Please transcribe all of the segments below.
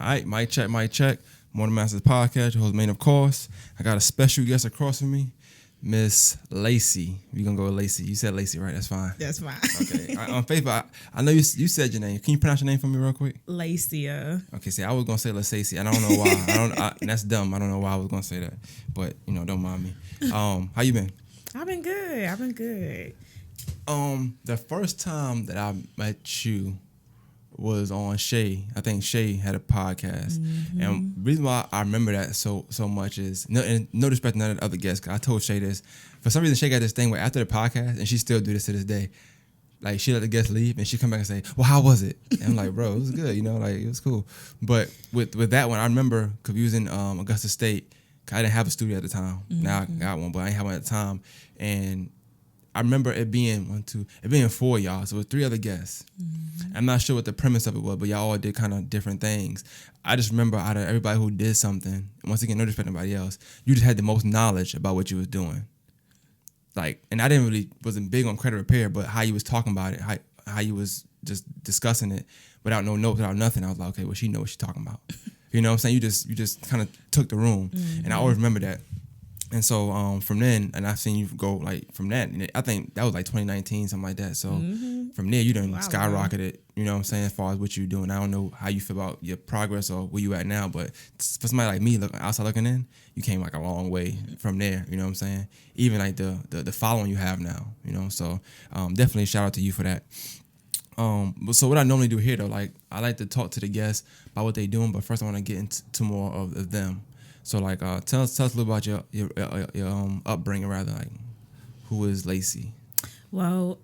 All right, mic check, mic check. Morning Masters Podcast, your host, Main, of course. I got a special guest across from me, Miss Lacey. We're going to go with Lacey. You said Lacey, right? That's fine. That's fine. Okay. On Facebook, I know you said your name. Can you pronounce your name for me real quick? Lacecia. Okay, see, I was going to say Lacecia, and I don't know why. That's dumb. I don't know why I was going to say that. But, don't mind me. How you been? I've been good. The first time that I met you was on Shay. I think Shay had a podcast, and the reason why I remember that so much is no disrespect to none of the other guests. Cause I told Shay this. For some reason, Shay got this thing where after the podcast, and she still do this to this day. Like she let the guests leave, and she come back and say, "Well, how was it?" And I'm like, "Bro, it was good. Like it was cool." But with that one, I remember because we was in Augusta State. I didn't have a studio at the time. Now I got one, but I didn't have one at the time, and I remember it being 4 y'all, so it was 3 other guests. I'm not sure what the premise of it was, but y'all all did kind of different things. I just remember out of everybody who did something, once again, no disrespect to anybody else, you just had the most knowledge about what you was doing. Like, and I wasn't big on credit repair, but how you was talking about it, how you was just discussing it without no notes, without nothing. I was like, okay, well, she knows what she's talking about. You know what I'm saying? You just kind of took the room, and I always remember that. And so from then, and I've seen you go like from that, and I think that was like 2019, something like that. So from there, you done skyrocketed, you know what I'm saying, as far as what you're doing. I don't know how you feel about your progress or where you at now, but for somebody like me, outside looking in, you came like a long way from there, you know what I'm saying? Even like the following you have now, so definitely shout out to you for that. So what I normally do here though, like I like to talk to the guests about what they're doing, but first I want to get into more of them. So like, tell us a little about your upbringing, rather, like who is Lacey? Well,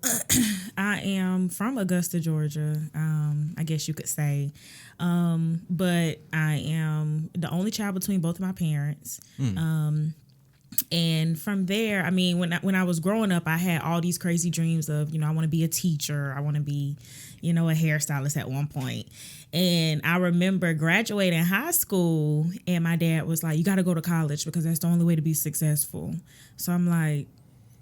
I am from Augusta, Georgia. I guess you could say, but I am the only child between both of my parents. And from there, I mean, when I was growing up, I had all these crazy dreams of, I want to be a teacher. I want to be, a hairstylist at one point. And I remember graduating high school and my dad was like, you got to go to college because that's the only way to be successful. So I'm like,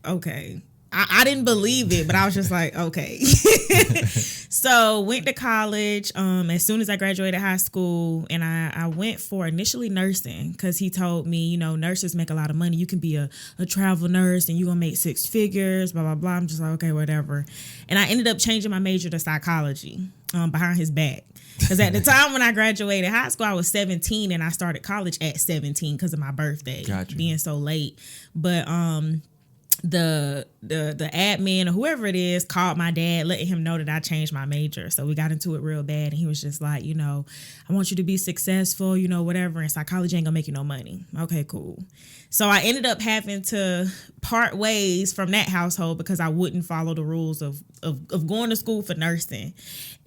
okay. I didn't believe it, but I was just like, okay. So went to college as soon as I graduated high school, and I went for initially nursing because he told me, nurses make a lot of money. You can be a travel nurse and you're going to make 6 figures, blah, blah, blah. I'm just like, okay, whatever. And I ended up changing my major to psychology behind his back. Because at the time when I graduated high school, I was 17 and I started college at 17 because of my birthday being so late. But the admin or whoever it is called my dad, letting him know that I changed my major. So we got into it real bad, and he was just like, I want you to be successful, whatever, and psychology ain't gonna make you no money. Okay, cool. So I ended up having to part ways from that household because I wouldn't follow the rules of going to school for nursing.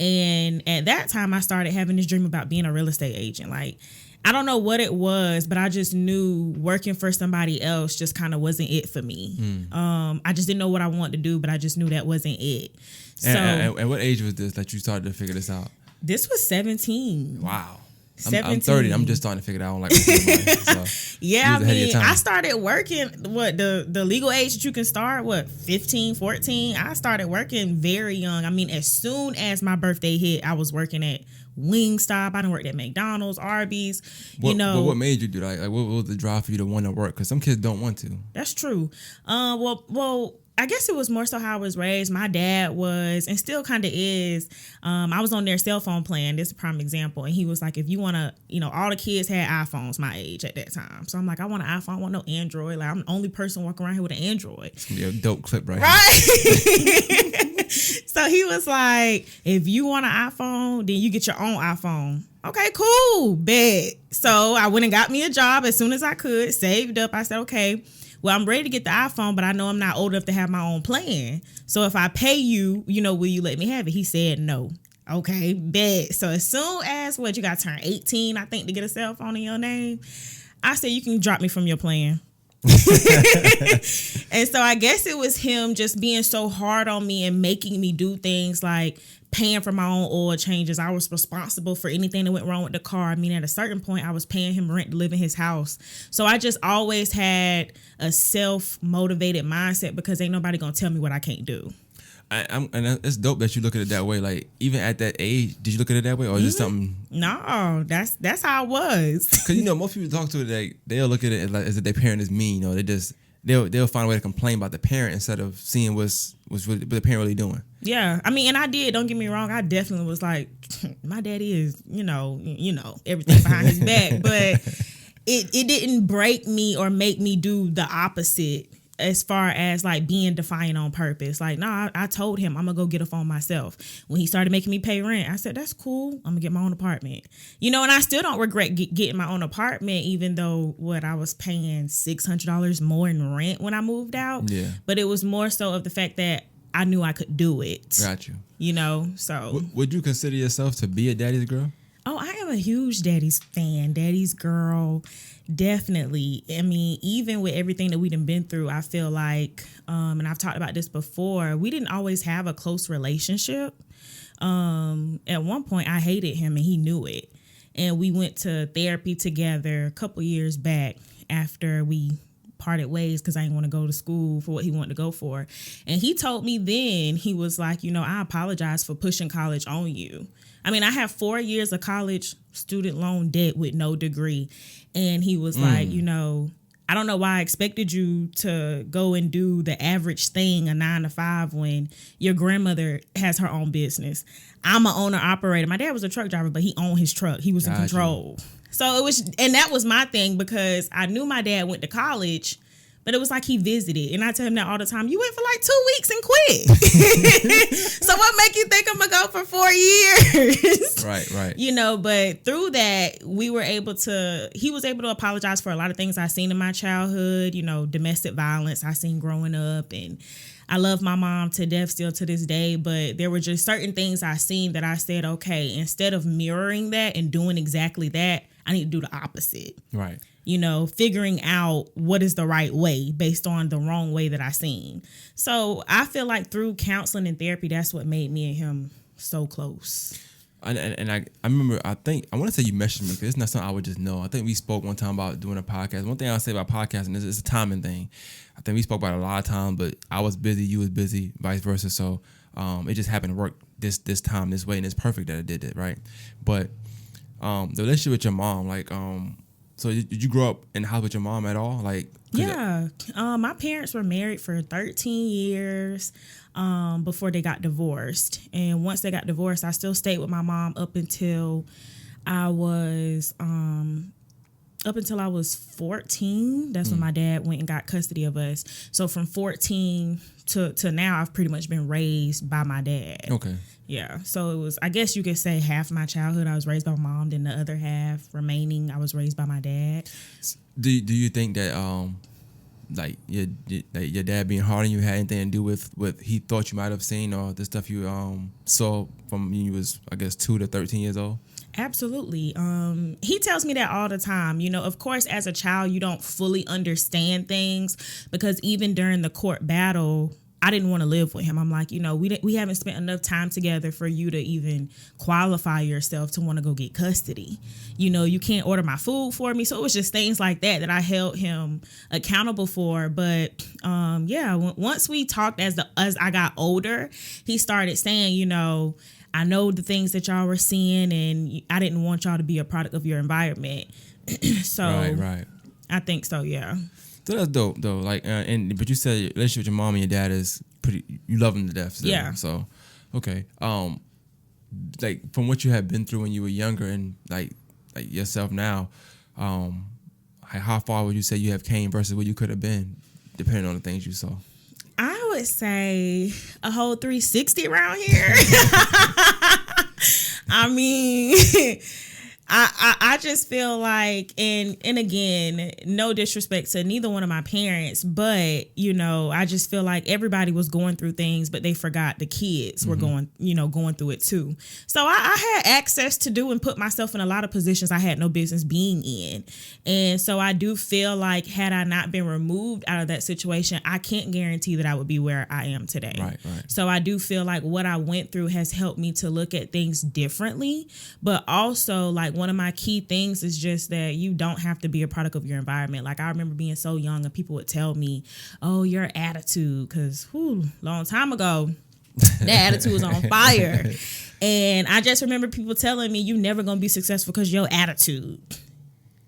And at that time I started having this dream about being a real estate agent. Like, I don't know what it was, but I just knew working for somebody else just kind of wasn't it for me. I just didn't know what I wanted to do, but I just knew that wasn't it. So, and what age was this that you started to figure this out? This was 17. Wow. I'm 30. I'm just starting to figure it out. I don't like so yeah, I mean, I started working, the legal age that you can start, 15, 14? I started working very young. I mean, as soon as my birthday hit, I was working at Wingstop. I done worked at McDonald's, Arby's, But what made you do that? Like, what was the drive for you to want to work? Because some kids don't want to. That's true. Well, I guess it was more so how I was raised. My dad was, and still kind of is, I was on their cell phone plan. This is a prime example. And he was like, if you want to, all the kids had iPhones my age at that time. So I'm like, I want an iPhone. I want no Android. Like, I'm the only person walking around here with an Android. It's going to be a dope clip right So he was like, if you want an iPhone, then you get your own iPhone. Okay, cool, bet. So I went and got me a job as soon as I could, saved up. I said, okay, well, I'm ready to get the iPhone, but I know I'm not old enough to have my own plan. So if I pay you, will you let me have it? He said no. Okay, bet. So as soon as you got to turn 18, I think, to get a cell phone in your name, I said, you can drop me from your plan. And so I guess it was him just being so hard on me and making me do things like paying for my own oil changes. I was responsible for anything that went wrong with the car. I mean, at a certain point, I was paying him rent to live in his house. So I just always had a self-motivated mindset because ain't nobody gonna tell me what I can't do. And it's dope that you look at it that way. Like even at that age, did you look at it that way, or is it something? No, that's how it was. Because most people talk to it, they'll look at it as if their parent is mean. They'll find a way to complain about the parent instead of seeing what's really, what the parent really doing. Yeah, I mean, and I did. Don't get me wrong. I definitely was like, my daddy is, everything behind his back, but it didn't break me or make me do the opposite. As far as like being defiant on purpose, like, no, I told him I'm gonna go get a phone myself. When he started making me pay rent, I said, that's cool. I'm gonna get my own apartment. And I still don't regret getting my own apartment, even though I was paying $600 more in rent when I moved out. Yeah. But it was more so of the fact that I knew I could do it. Got you. So. Would you consider yourself to be a daddy's girl? Oh, I am a huge daddy's fan, daddy's girl. Definitely. I mean, even with everything that we done been through, I feel like, and I've talked about this before, we didn't always have a close relationship. At one point, I hated him and he knew it. And we went to therapy together a couple years back after we parted ways because I didn't want to go to school for what he wanted to go for. And he told me then, he was like, I apologize for pushing college on you. I mean, I have 4 years of college student loan debt with no degree. And he was like, I don't know why I expected you to go and do the average thing, a 9 to 5, when your grandmother has her own business. I'm an owner operator. My dad was a truck driver, but he owned his truck. He was in control. So it was, and that was my thing because I knew my dad went to college, but it was like he visited. And I tell him that all the time. You went for like 2 weeks and quit. So what make you think I'm going to go for 4 years? Right. But through that, he was able to apologize for a lot of things I seen in my childhood, domestic violence I seen growing up. And I love my mom to death still to this day. But there were just certain things I seen that I said, okay, instead of mirroring that and doing exactly that, I need to do the opposite. Right. Figuring out what is the right way based on the wrong way that I seen. So I feel like through counseling and therapy, that's what made me and him so close. And I remember, I want to say you mentioned me because it's not something I would just know. I think we spoke one time about doing a podcast. One thing I'll say about podcasting is it's a timing thing. I think we spoke about it a lot of times, but I was busy, you was busy, vice versa. So it just happened to work this time, this way, and it's perfect that it did it, right? But the relationship with your mom, like, so did you grow up in the house with your mom at all? Like, yeah, my parents were married for 13 years before they got divorced. And once they got divorced, I still stayed with my mom up until I was 14. That's when my dad went and got custody of us. So from 14 to now, I've pretty much been raised by my dad. Okay. Yeah. So it was, I guess you could say half my childhood I was raised by my mom, then the other half remaining I was raised by my dad. Do you think that like your dad being hard on you had anything to do with what he thought you might have seen or the stuff you saw from when you was, I guess, 2 to 13 years old? Absolutely. He tells me that all the time. Of course, as a child, you don't fully understand things because even during the court battle, I didn't want to live with him. I'm like, we haven't spent enough time together for you to even qualify yourself to want to go get custody. You can't order my food for me. So it was just things like that I held him accountable for. But once we talked as I got older, he started saying, I know the things that y'all were seeing and I didn't want y'all to be a product of your environment. So right. I think so, yeah. So that's dope, though. Like, but you said your relationship with your mom and your dad is pretty. You love them to death. Still. Yeah. So, okay. Like from what you had been through when you were younger and like yourself now, how far would you say you have came versus where you could have been, depending on the things you saw? I would say a whole 360 around here. I mean. I just feel like, and again, no disrespect to neither one of my parents, but, I just feel like everybody was going through things, but they forgot the kids were going through it too. So I had access to do and put myself in a lot of positions I had no business being in. And so I do feel like had I not been removed out of that situation, I can't guarantee that I would be where I am today. Right. So I do feel like what I went through has helped me to look at things differently, but also like one of my key things is just that you don't have to be a product of your environment. Like I remember being so young and people would tell me, oh, your attitude, because long time ago, That attitude was on fire. And I just remember people telling me, you never gonna be successful because your attitude.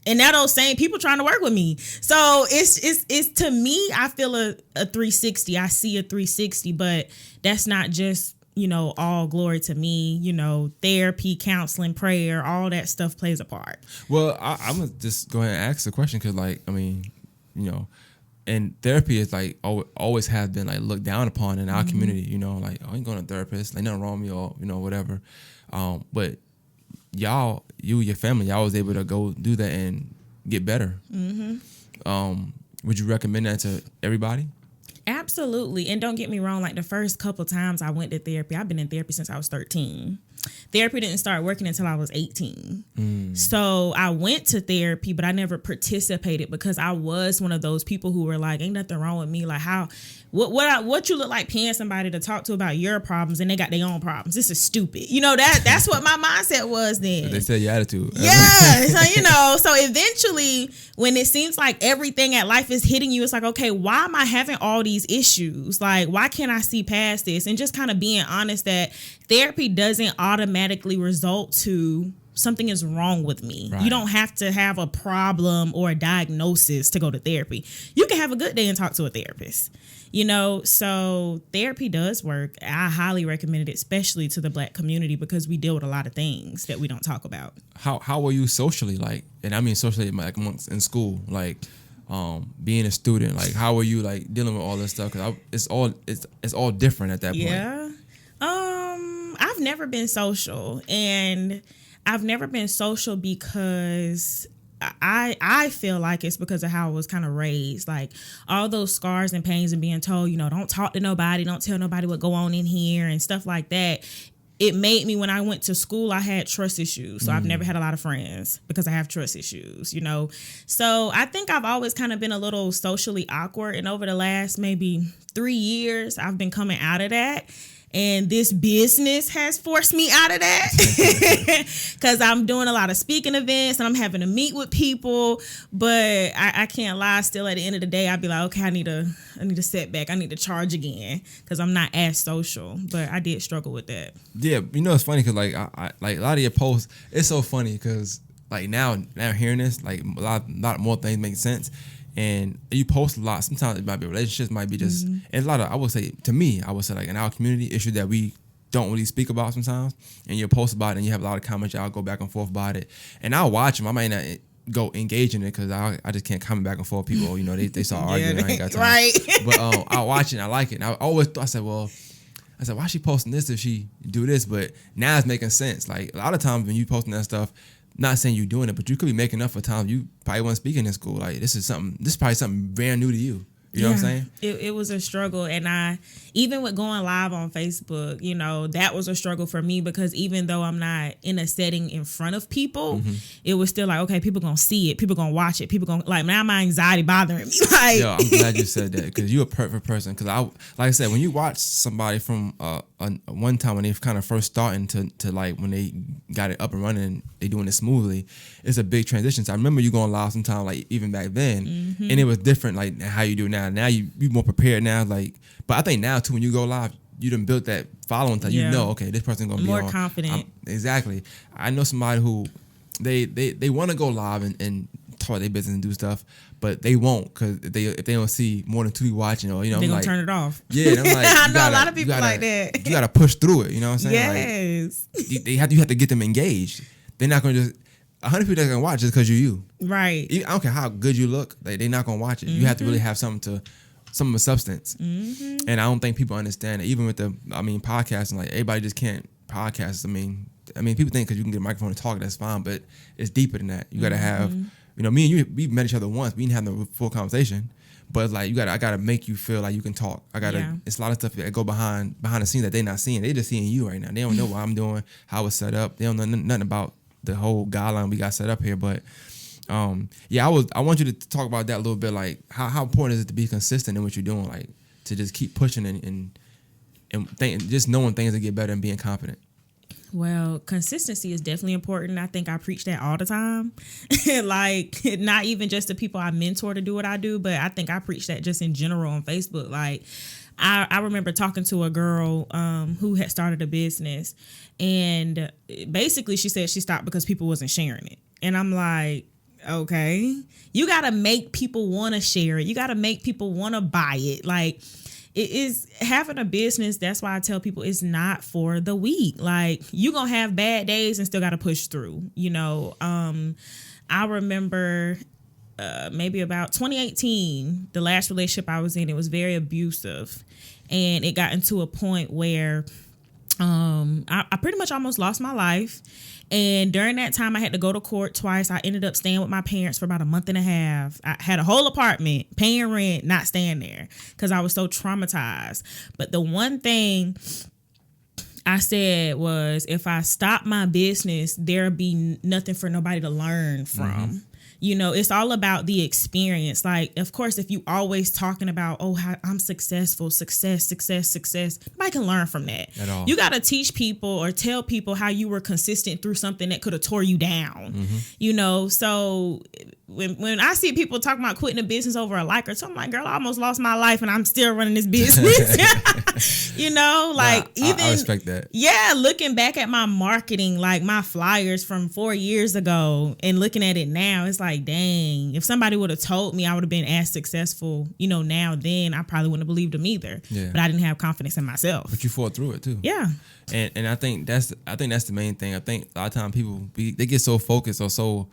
And now those same people trying to work with me. So it's to me, I feel a 360. I see a 360, but that's not just, all glory to me. Therapy, counseling, prayer, all that stuff plays a part. Well, I'm going to just go ahead and ask the question because, and therapy is always has been looked down upon in our community, I ain't going to a therapist, ain't nothing wrong with me or whatever. But y'all, your family, y'all was able to go do that and get better. Would you recommend that to everybody? Absolutely. And don't get me wrong, the first couple times I went to therapy, I've been in therapy since I was 13. Therapy didn't start working until I was 18. So I went to therapy, but I never participated because I was one of those people who were like, ain't nothing wrong with me. What you look like paying somebody to talk to about your problems and they got their own problems. This is stupid. That's what my mindset was then. But they said your attitude. Yeah. So eventually when it seems like everything at life is hitting you, it's like, okay, why am I having all these issues? Why can't I see past this? And just kind of being honest that therapy doesn't automatically result to something is wrong with me. Right. You don't have to have a problem or a diagnosis to go to therapy. You can have a good day and talk to a therapist. So therapy does work. I highly recommend it, especially to the Black community, because we deal with a lot of things that we don't talk about. How were you socially, and I mean socially, amongst in school, being a student, how were you dealing with all this stuff? Because it's all different at that point. Yeah. I've never been social, and I've never been social because I feel like it's because of how I was kind of raised. All those scars and pains and being told, don't talk to nobody, don't tell nobody what go on in here and stuff like that. It made me, when I went to school, I had trust issues. So I've never had a lot of friends because I have trust issues, So I think I've always kind of been a little socially awkward. And over the last maybe 3 years, I've been coming out of that. And this business has forced me out of that because I'm doing a lot of speaking events and I'm having to meet with people. But I can't lie. Still, at the end of the day, I'd be like, okay, I need a setback. I need to charge again because I'm not as social. But I did struggle with that. Yeah, it's funny because I a lot of your posts. It's so funny because now hearing this, a lot more things make sense. And you post a lot. Sometimes it might be relationships, might be just, and a lot of, I would say in our community, issues that we don't really speak about sometimes. And you post about it and you have a lot of comments. Y'all go back and forth about it. And I'll watch them. I might not go engage in it because I just can't comment back and forth. People, they start arguing. I ain't got time. Right. But I'll watch it and I like it. And I always thought, I said, why is she posting this if she do this? But now it's making sense. A lot of times when you posting that stuff, not saying you doing it, but you could be making up for times you probably wasn't speaking in school. This is probably something brand new to you. You know what I'm saying? It was a struggle. And even with going live on Facebook, that was a struggle for me because even though I'm not in a setting in front of people, it was still okay, people going to see it. People going to watch it. People going to, now my anxiety bothering me. Yo, I'm glad you said that because you're a perfect person. Because like I said, when you watch somebody from one time when they kind of first starting to when they got it up and running and they doing it smoothly, it's a big transition. So I remember you going live sometime even back then, and it was different how you do now. Now you more prepared now, but I think now too when you go live, you done built that following time. Okay, this person's gonna be more confident. Exactly. I know somebody who they want to go live and talk their business and do stuff, but they won't because if they don't see more than 2 people watching, or they're gonna turn it off. Yeah, I'm I know a lot of people like that. You gotta push through it. You know what I'm saying? Yes. You have to get them engaged. They're not gonna just 100 people that gonna watch just because you're you. Right. I don't care how good you look. They're not gonna watch it. You have to really have some of the substance. And I don't think people understand it. Even with podcasting, everybody just can't podcast. I mean, people think because you can get a microphone and talk, that's fine, but it's deeper than that. You gotta have, me and you, we've met each other once. We didn't have no full conversation, but I gotta make you feel like you can talk. It's a lot of stuff that go behind the scenes that they're not seeing. They're just seeing you right now. They don't know what I'm doing, how it's set up. They don't know nothing about the whole guideline we got set up here, but I want you to talk about that a little bit, how important is it to be consistent in what you're doing, to just keep pushing and just knowing things to get better and being confident. Well, consistency is definitely important. I think I preach that all the time. Like, not even just the people I mentor to do what I do, but I think I preach that just in general on Facebook. Like, I remember talking to a girl who had started a business, and basically she said she stopped because people wasn't sharing it. And I'm like, okay, you got to make people want to share it. You got to make people want to buy it. Like, it is having a business. That's why I tell people it's not for the weak. Like, you gonna have bad days and still got to push through. You know, I remember maybe about 2018, the last relationship I was in, it was very abusive, and it got into a point where I pretty much almost lost my life. And during that time, I had to go to court twice. I ended up staying with my parents for about a month and a half. I had a whole apartment, paying rent, not staying there because I was so traumatized. But the one thing I said was, if I stop my business, there'll be nothing for nobody to learn from. Mm-hmm. You know, it's all about the experience. Like, of course, if you always talking about, oh, how I'm successful, success, nobody can learn from that. At all. You got to teach people or tell people how you were consistent through something that could have tore you down. Mm-hmm. You know, so when I see people talking about quitting a business over a like or something, I'm like, girl, I almost lost my life and I'm still running this business. You know, like, I respect that. Yeah, looking back at my marketing, like my flyers from 4 years ago and looking at it now, it's like, dang, if somebody would have told me I would have been as successful, you know, now then, I probably wouldn't have believed them either. Yeah. But I didn't have confidence in myself. But you fought through it too. Yeah. And I think that's the main thing. I think a lot of times people they get so focused or so.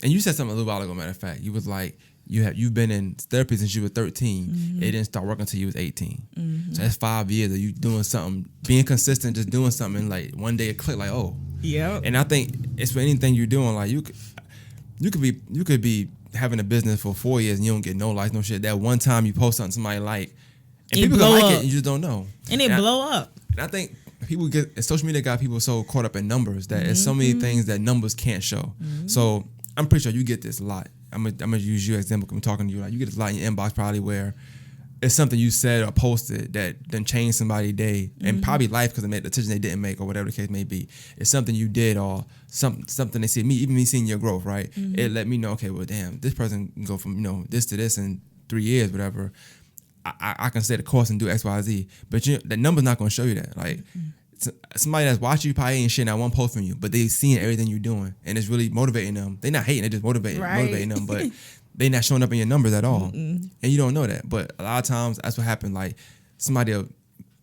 And you said something a little while ago, matter of fact. You was like, you've been in therapy since you were 13. Mm-hmm. It didn't start working until you was 18. Mm-hmm. So that's 5 years of you doing something, being consistent, just doing something, and like one day it clicked, like, oh. Yeah. And I think it's for anything you're doing, like you could be having a business for 4 years and you don't get no likes, no shit. That one time you post something somebody like, and people can like it and you just don't know. And it blow up. And I think social media got people so caught up in numbers that it's so many things that numbers can't show. Mm-hmm. So I'm pretty sure you get this a lot. I'm gonna use you as an example. I'm talking to you. Like, you get this a lot in your inbox, probably, where it's something you said or posted that then changed somebody's day and probably life because they made a decision they didn't make or whatever the case may be. It's something you did or something they see even me seeing your growth, right? Mm-hmm. It let me know, okay, well, damn, this person can go from, you know, this to this in 3 years, whatever. I can stay the course and do X, Y, Z, but the number's not gonna show you that. Like. Somebody that's watching you probably ain't sharing that one post from you, but they seeing everything you're doing, and it's really motivating them. They're not hating; they just motivating them, but they not showing up in your numbers at all, and you don't know that. But a lot of times, that's what happened. Like, somebody will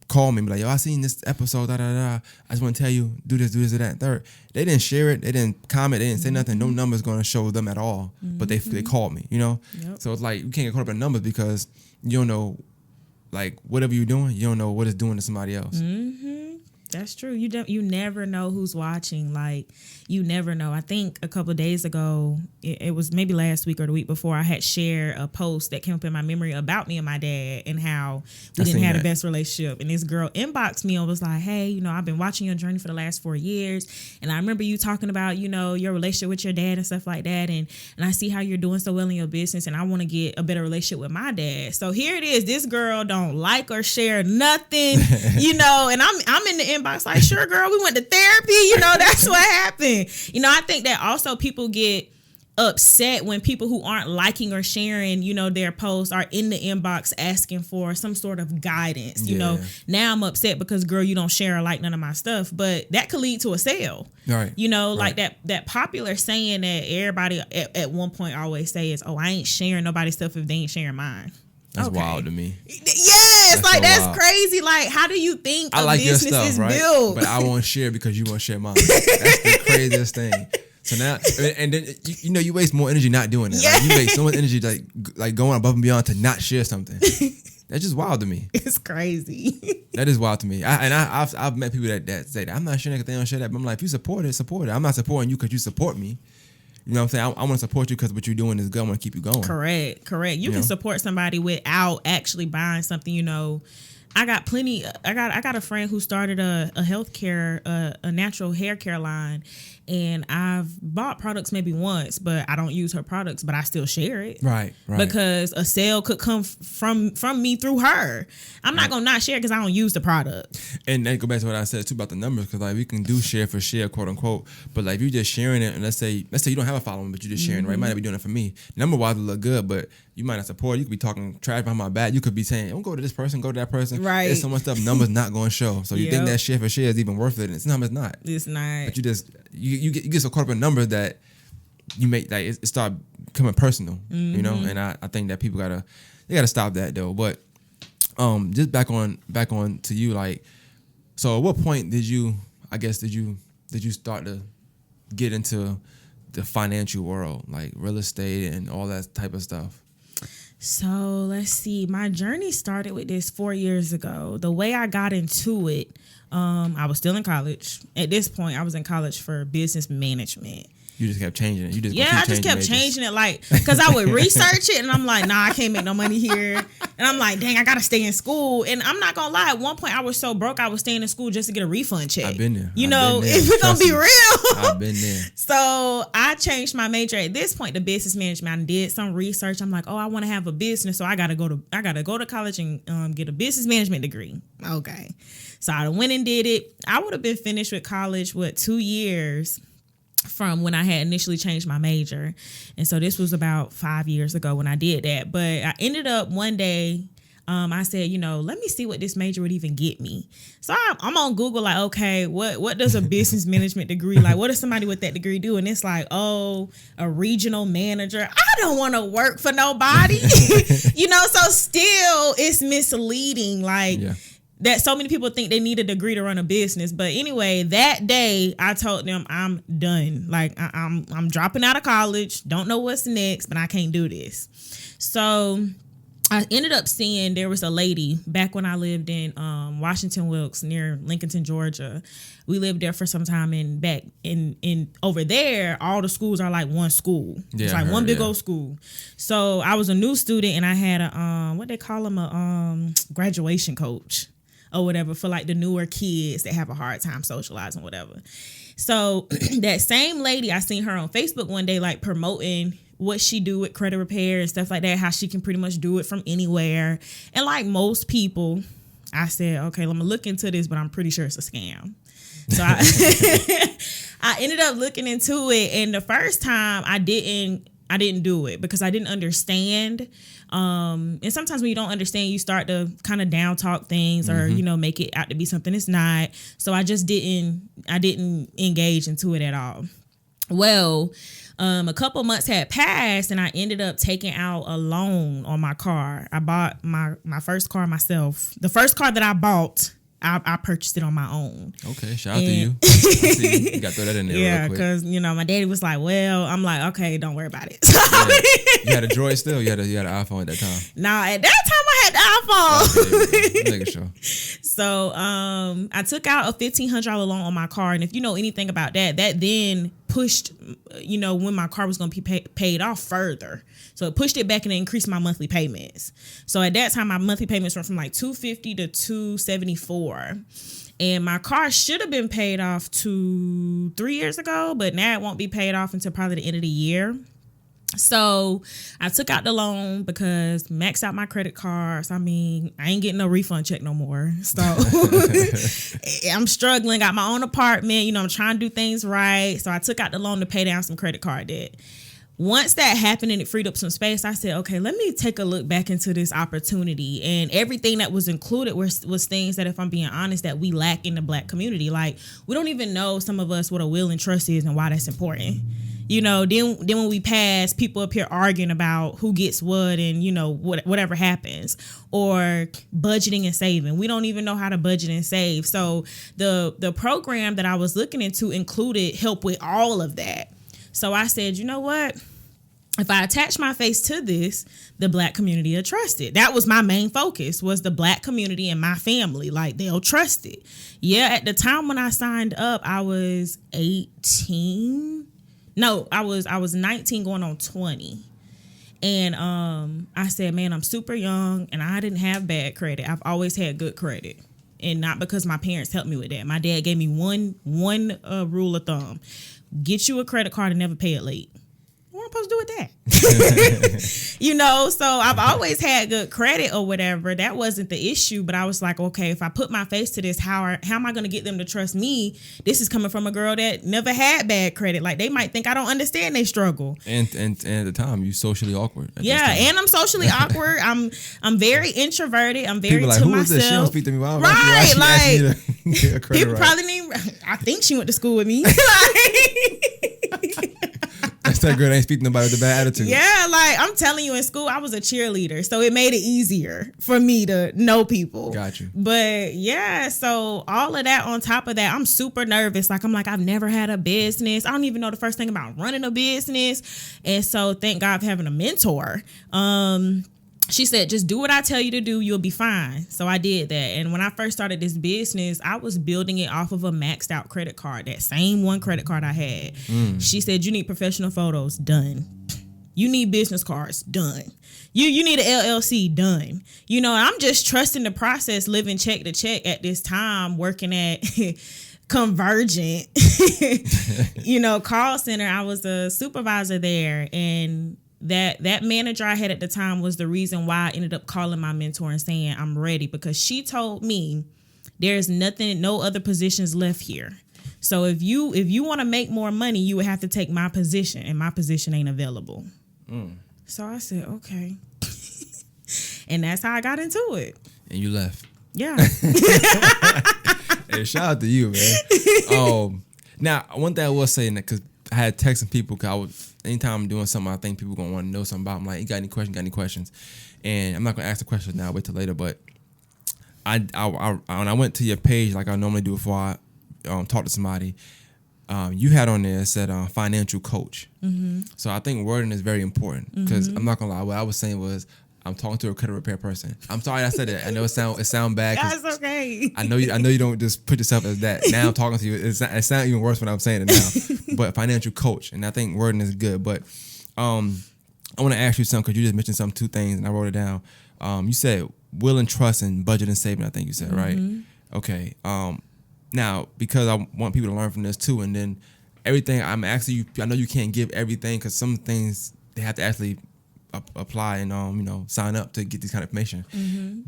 call me and be like, "Yo, I seen this episode. Da da da. I just want to tell you, do this, that, and third." They didn't share it. They didn't comment. They didn't say nothing. No numbers going to show them at all. But they called me. You know, so it's like you can't get caught up in numbers because you don't know, like, whatever you're doing, you don't know what it's doing to somebody else. Mm-hmm. That's true. You never know who's watching. Like, you never know. I think a couple of days ago, it was maybe last week or the week before, I had shared a post that came up in my memory about me and my dad and how we didn't have the best relationship. And this girl inboxed me and was like, hey, you know, I've been watching your journey for the last 4 years. And I remember you talking about, you know, your relationship with your dad and stuff like that. And I see how you're doing so well in your business. And I want to get a better relationship with my dad. So here it is. This girl don't like or share nothing, you know, and I'm in the inbox like, sure, girl, we went to therapy. You know, that's what happened. You know, I think that also people get upset when people who aren't liking or sharing, you know, their posts are in the inbox asking for some sort of guidance. You know, now I'm upset because, girl, you don't share or like none of my stuff, but that could lead to a sale. Right. You know, like that popular saying that everybody at one point always say is, oh, I ain't sharing nobody's stuff if they ain't sharing mine. That's wild to me. Yes, that's crazy. Like, how do you think I like business your stuff, is right? built? But I won't share because you won't share mine. That's the craziest thing. So now, and then you know, you waste more energy not doing that. Yeah. Like, you waste so much energy like going above and beyond to not share something. That's just wild to me. It's crazy. That is wild to me. I've met people that say that I'm not sharing because they don't share that. But I'm like, if you support it, support it. I'm not supporting you because you support me. You know what I'm saying? I want to support you because what you're doing is good. I want to keep you going. Correct. You can support somebody without actually buying something, you know, I got plenty. I got a friend who started a healthcare, a natural hair care line, and I've bought products maybe once, but I don't use her products, but I still share it. Right. Because a sale could come from me through her. I'm not gonna not share because I don't use the product. And then go back to what I said too about the numbers, because like we can do share for share, quote unquote, but like if you're just sharing it, and let's say you don't have a following, but you're just sharing, right? You might not be doing it for me. Number wise, it look good, but you might not support. You could be talking trash behind my back. You could be saying, "Don't go to this person, go to that person." Right. There's so much stuff numbers not going to show. So you think that share for share is even worth it? And it's not. It's not. But you get so caught up in numbers that you make like it start becoming personal. You know, and I think that people gotta stop that though. But just back on to you, like, so at what point did you start to get into the financial world, like real estate and all that type of stuff? So let's see. My journey started with this 4 years ago. The way I got into it, I was still in college. At this point, I was in college for business management. You just kept changing it. I just kept changing it, like, because I would research it and I'm like, nah, I can't make no money here. And I'm like, dang, I gotta stay in school. And I'm not gonna lie, at one point I was so broke I was staying in school just to get a refund check. I've been there. If we're gonna be real. I've been there. So I changed my major at this point to business management. I did some research. I'm like, oh, I want to have a business, so I gotta go to college and get a business management degree. Okay. So I went and did it. I would have been finished with college 2 years from when I had initially changed my major. And so this was about 5 years ago when I did that. But I ended up one day, I said, let me see what this major would even get me. So I'm on Google like, okay, what does a business management degree, like, what does somebody with that degree do? And it's like, oh, a regional manager. I don't want to work for nobody. So still it's misleading. Like, that so many people think they need a degree to run a business. But anyway, that day I told them I'm done. Like I'm dropping out of college. Don't know what's next, but I can't do this. So I ended up seeing there was a lady back when I lived in Washington Wilkes near Lincolnton, Georgia. We lived there for some time, and back in over there, all the schools are like one school. It's like one big old school. So I was a new student, and I had a what they call them, a graduation coach or whatever for like the newer kids that have a hard time socializing, whatever. So that same lady, I seen her on Facebook one day, like promoting what she do with credit repair and stuff like that, how she can pretty much do it from anywhere. And like most people, I said, okay, let me look into this, but I'm pretty sure it's a scam. So I ended up looking into it, and the first time I didn't do it because I didn't understand. And sometimes when you don't understand, you start to kind of down talk things or, make it out to be something it's not. So I didn't engage into it at all. Well, a couple months had passed, and I ended up taking out a loan on my car. I bought my first car myself. The first car that I bought, I purchased it on my own. Okay, shout out to you. You got to throw that in there real quick. Because, my daddy was like, well, I'm like, okay, don't worry about it. You had a Droid still? You had an iPhone at that time? Nah, at that time I had the iPhone. Making sure. So I took out a $1,500 loan on my car. And if you know anything about that then pushed, when my car was going to be paid off further. So it pushed it back and it increased my monthly payments. So at that time, my monthly payments went from like $250 to $274. And my car should have been paid off 3 years ago, but now it won't be paid off until probably the end of the year. So I took out the loan because maxed out my credit cards. I mean, I ain't getting no refund check no more. So I'm struggling, got my own apartment, I'm trying to do things right. So I took out the loan to pay down some credit card debt. Once that happened and it freed up some space, I said, okay, let me take a look back into this opportunity. And everything that was included was things that, if I'm being honest, that we lack in the Black community. Like, we don't even know, some of us, what a will and trust is and why that's important. Then when we pass, people up here arguing about who gets what and, whatever happens, or budgeting and saving. We don't even know how to budget and save. So the program that I was looking into included help with all of that. So I said, you know what? If I attach my face to this, the Black community will trust it. That was my main focus, was the Black community and my family. Like, they'll trust it. Yeah, at the time when I signed up, I was 18. No, I was 19 going on 20. And I said, man, I'm super young and I didn't have bad credit. I've always had good credit. And not because my parents helped me with that. My dad gave me one rule of thumb. Get you a credit card and never pay it late. What am I supposed to do with that? You know, so I've always had good credit or whatever. That wasn't the issue. But I was like, okay, if I put my face to this, how am I going to get them to trust me? This is coming from a girl that never had bad credit. Like, they might think I don't understand they struggle. And at the time, you socially awkward. Yeah, and I'm socially awkward. I'm very introverted. I'm very people like, to who myself. Is this? She don't speak to me. Why right, like people probably need. I think she went to school with me. That's that girl that ain't speaking about the bad attitude. Yeah, like I'm telling you, in school I was a cheerleader, so it made it easier for me to know people. Got you. But yeah, so all of that on top of that, I'm super nervous. Like I'm like, I've never had a business. I don't even know the first thing about running a business. And so thank God for having a mentor. She said, just do what I tell you to do. You'll be fine. So I did that. And when I first started this business, I was building it off of a maxed out credit card, that same one credit card I had. She said, you need professional photos. Done. You need business cards. Done. You need an LLC. Done. You know, I'm just trusting the process, living check to check at this time, working at Convergent, you know, call center. I was a supervisor there, and that manager I had at the time was the reason why I ended up calling my mentor and saying I'm ready, because she told me there's no other positions left here. So if you want to make more money, you would have to take my position, and my position ain't available. So I said, okay. And that's how I got into it. And you left. Yeah. Hey, shout out to you, man. Now, one thing I will say, because I had texting people, because anytime I'm doing something, I think people gonna want to know something about. I'm like, you got any questions? And I'm not gonna ask the questions now. Wait till later. But when I went to your page, like I normally do before I talk to somebody, you had on there, it said financial coach. So I think wording is very important, because I'm not gonna lie. What I was saying was, I'm talking to a credit repair person. I'm sorry I said that. I know it sound bad. That's okay. I know you don't just put yourself as that. Now I'm talking to you. It sounds even worse when I'm saying it now. But financial coach, and I think wording is good. But I want to ask you something, because you just mentioned two things, and I wrote it down. You said will and trust and budget and saving. I think you said right. Okay. Now, because I want people to learn from this too, and then everything I'm asking you, I know you can't give everything, because some things they have to actually apply and sign up to get this kind of information.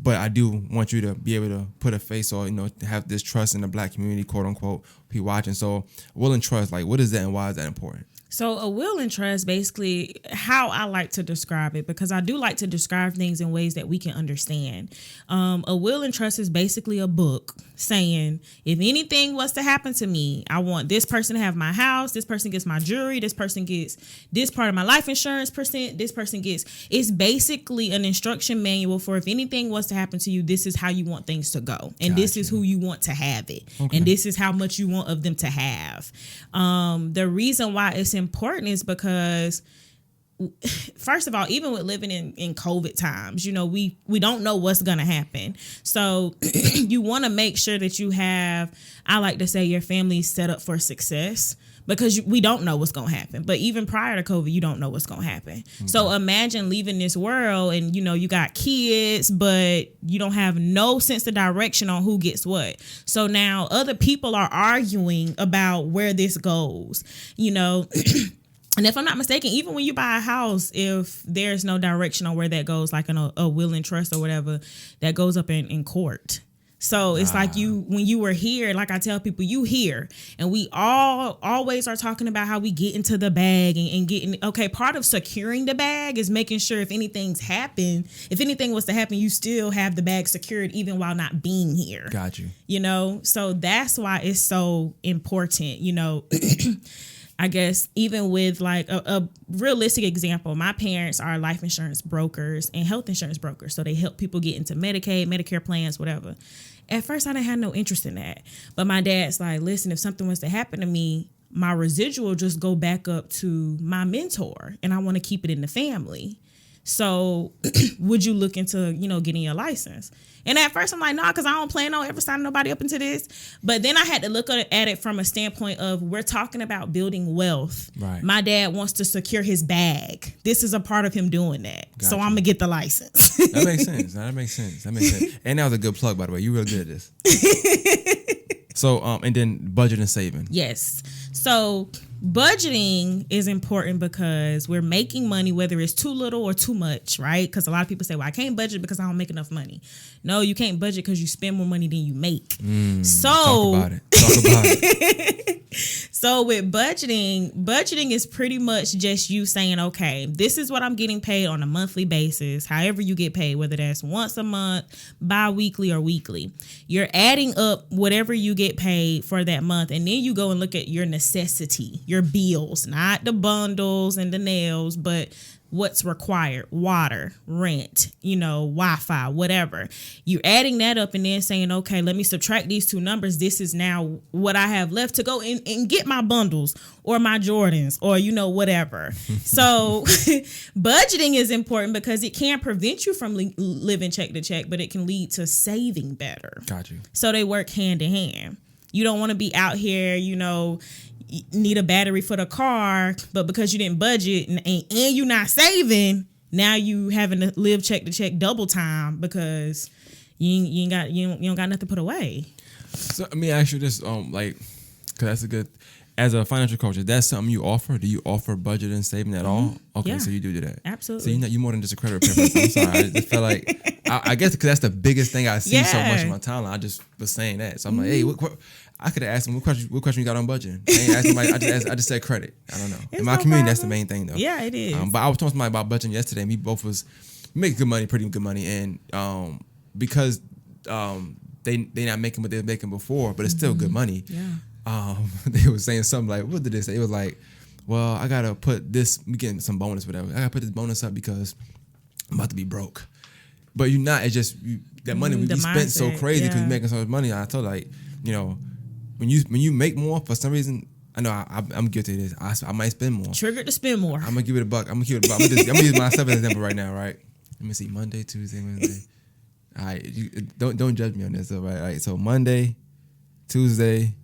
But I do want you to be able to put a face, or to have this trust in the Black community, quote unquote, people watching. So will and trust, like, what is that and why is that important? So a will and trust, basically how I like to describe it, because I do like to describe things in ways that we can understand. A will and trust is basically a book saying, if anything was to happen to me, I want this person to have my house, this person gets my jewelry, this person gets this part of my life insurance percent, this person gets, it's basically an instruction manual for if anything was to happen to you, this is how you want things to go. And this is who you want to have it. Okay. And this is how much you want of them to have. The reason why it's important is because, first of all, even with living in COVID times, we don't know what's going to happen. So you want to make sure that you have, I like to say, your family set up for success, because we don't know what's going to happen. But even prior to COVID, you don't know what's going to happen. Okay. So imagine leaving this world and, you got kids, but you don't have no sense of direction on who gets what. So now other people are arguing about where this goes, And if I'm not mistaken, even when you buy a house, if there's no direction on where that goes, like in a will and trust or whatever, that goes up in court. So it's like when you were here, like I tell people, you here, and we always are talking about how we get into the bag and getting, okay, part of securing the bag is making sure if anything was to happen, you still have the bag secured even while not being here. Got you. So that's why it's so important, I guess even with like a realistic example, my parents are life insurance brokers and health insurance brokers. So they help people get into Medicaid, Medicare plans, whatever. At first, I didn't have no interest in that. But my dad's like, listen, if something was to happen to me, my residual just go back up to my mentor, and I want to keep it in the family. So would you look into, getting your license? And at first I'm like, nah, because I don't plan on ever signing nobody up into this. But then I had to look at it from a standpoint of, we're talking about building wealth. Right. My dad wants to secure his bag. This is a part of him doing that. Gotcha. So I'm going to get the license. That makes sense. That makes sense. And that was a good plug, by the way. You really good at this. So, and then budget and saving. Yes. So budgeting is important because we're making money, whether it's too little or too much, right? Because a lot of people say, well, I can't budget because I don't make enough money. No, you can't budget because you spend more money than you make. Talk about it. So with budgeting is pretty much just you saying, okay, this is what I'm getting paid on a monthly basis, however you get paid, whether that's once a month, bi-weekly, or weekly. You're adding up whatever you get paid for that month, and then you go and look at your necessity, your bills, not the bundles and the nails, but what's required: water, rent, Wi-Fi, whatever. You're adding that up and then saying, okay, let me subtract these two numbers. This is now what I have left to go and get my bundles or my Jordans or, whatever. So budgeting is important because it can prevent you from living check to check, but it can lead to saving better. Got you. So they work hand in hand. You don't want to be out here, need a battery for the car, but because you didn't budget and you're not saving, now you having to live check to check double time because you don't got nothing to put away. So let me ask you this, because that's a good. As a financial coach, is that something you offer? Do you offer budget and saving at all? Okay, yeah. So you do that. Absolutely. So you're more than just a credit repair person. I'm sorry. I just felt like, I guess because that's the biggest thing I see so much in my timeline. I just was saying that. So I'm like, hey, what I could have asked him, what question you got on budgeting? I ain't asked him, I just said credit. I don't know. It's in my community, that's the main thing, though. Yeah, it is. But I was talking to somebody about budgeting yesterday, and we both make good money, pretty good money, and because they not making what they were making before, but it's still good money. Yeah. They were saying something like, what did they say? It was like, well, I gotta put this, we getting some bonus, whatever. I gotta put this bonus up because I'm about to be broke. But you're not. It's just that money we spent so crazy because you're making so much money. I told her, like, when you make more for some reason, I know I'm guilty of this. I might spend more. Triggered to spend more. I'm gonna give it a buck. I'm gonna use myself as an example right now, right? Let me see. Monday, Tuesday, Wednesday. All right, don't judge me on this, though, right? All right, so Monday, Tuesday,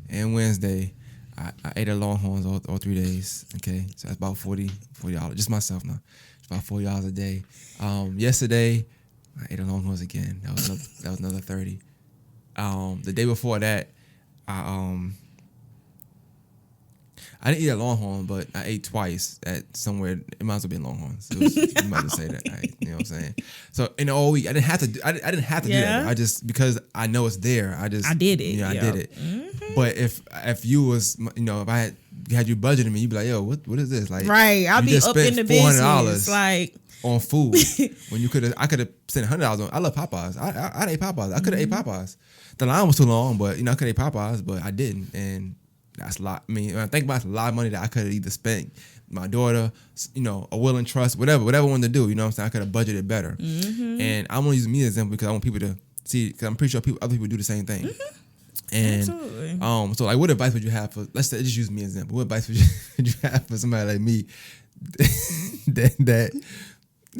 and Wednesday, I ate at Longhorns all 3 days. Okay, so that's about $40. Just myself now. It's about $40 a day. Yesterday, I ate at Longhorns again. That was another $30. The day before that, I didn't eat at Longhorn, but I ate twice at somewhere. It might as well be in Longhorns. You might as well say that. You know what I'm saying? So in the whole week, I didn't have to do that. I just, because I know it's there. I did it. I did it. Mm-hmm. But if you was, if I had you budgeting me, you'd be like, yo, what is this? Like, right? I'll be up in the business, like, on food when I could have spent $100 on. I love Popeyes. I ate Popeyes. I could have ate Popeyes. The line was too long, but I could have ate Popeyes, but I didn't, and that's a lot. I mean, when I think about it, it's a lot of money that I could have either spent my daughter, a will and trust, whatever I wanted to do. You know what I'm saying? I could have budgeted better. Mm-hmm. And I'm gonna use me as an example because I want people to see. Because I'm pretty sure other people do the same thing. Mm-hmm. And absolutely. So like, what advice would you have for? Let's just use me as an example. What advice would you have for somebody like me that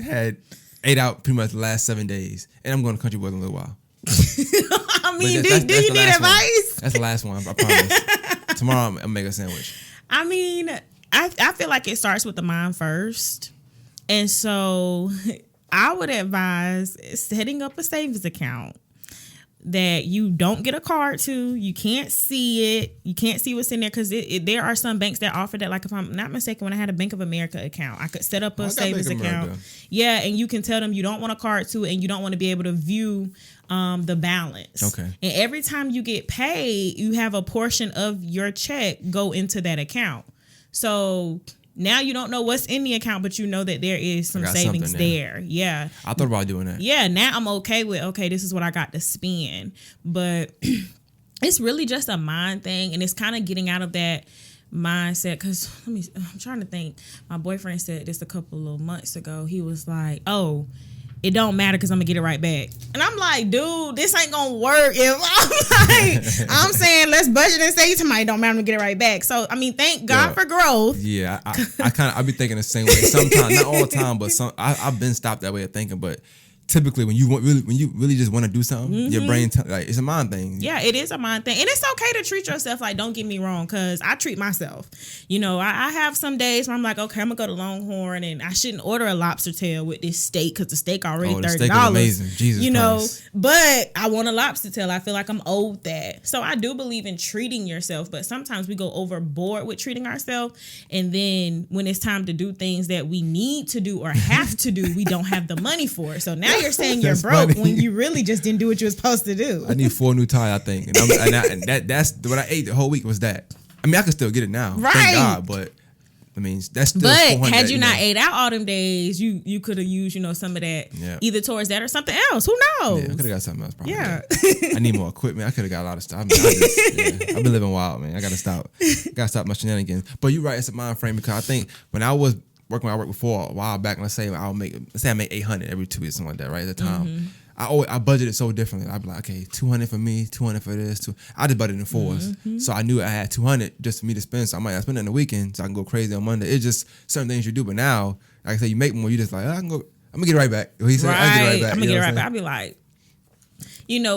had ate out pretty much the last 7 days, and I'm going to country boys in a little while. I mean, do you need advice? That's the last one. I promise. Tomorrow I'm gonna make a sandwich. I mean, I feel like it starts with the mind first, and so I would advise setting up a savings account that you don't get a card to. You can't see it. You can't see what's in there because there are some banks that offer that. Like, if I'm not mistaken, when I had a Bank of America account, I could set up a savings account. Yeah, and you can tell them you don't want a card to it and you don't want to be able to view the balance. Okay. And every time you get paid, you have a portion of your check go into that account. So now you don't know what's in the account, but you know that there is some savings there. Yeah. I thought about doing that. Yeah. Now I'm okay with, this is what I got to spend. But it's really just a mind thing. And it's kind of getting out of that mindset. Because I'm trying to think. My boyfriend said this a couple of months ago. He was like, it don't matter because I'm gonna get it right back. And I'm like, dude, this ain't gonna work if I'm saying let's budget and save tomorrow. It don't matter, I'm gonna get it right back. So I mean, thank God for growth. Yeah, I be thinking the same way. Sometimes, not all the time, but I've been stopped that way of thinking. But typically, when you really just want to do something, your brain like it's a mind thing. Yeah, it is a mind thing, and it's okay to treat yourself. Like, don't get me wrong, because I treat myself. You know, I have some days where I'm like, okay, I'm gonna go to Longhorn, and I shouldn't order a lobster tail with this steak because the steak already $30. The steak is amazing, Jesus Christ. But I want a lobster tail. I feel like I'm owed that. So I do believe in treating yourself, but sometimes we go overboard with treating ourselves, and then when it's time to do things that we need to do or have to do, we don't have the money for it. So now you're saying you're broke when you really just didn't do what you were supposed to do. I need 4 new tires, I think, and that's what I ate the whole week was that. I mean, I can still get it now, right? Thank God, but I mean, that's still. But had you not ate out all them days, you could have used some of that either towards that or something else. Who knows? Yeah, I could have got something else. Probably. Yeah, I need more equipment. I could have got a lot of stuff. I've been living wild, man. I gotta stop. My shenanigans. But you're right. It's a mind frame because I think when I was working where I worked before a while back, let's say I make $800 every 2 weeks, something like that, right? At the time, I budgeted so differently. I'd be like, okay, $200 for me, $200 for this. I just budgeted in fours, so I knew I had $200 just for me to spend. So I might not spend it on the weekend, so I can go crazy on Monday. It's just certain things you do. But now, like I say, you make more. You just like, I'm gonna get it right back. He said, I'll get it right back. I'm gonna get it right back. I'll be like.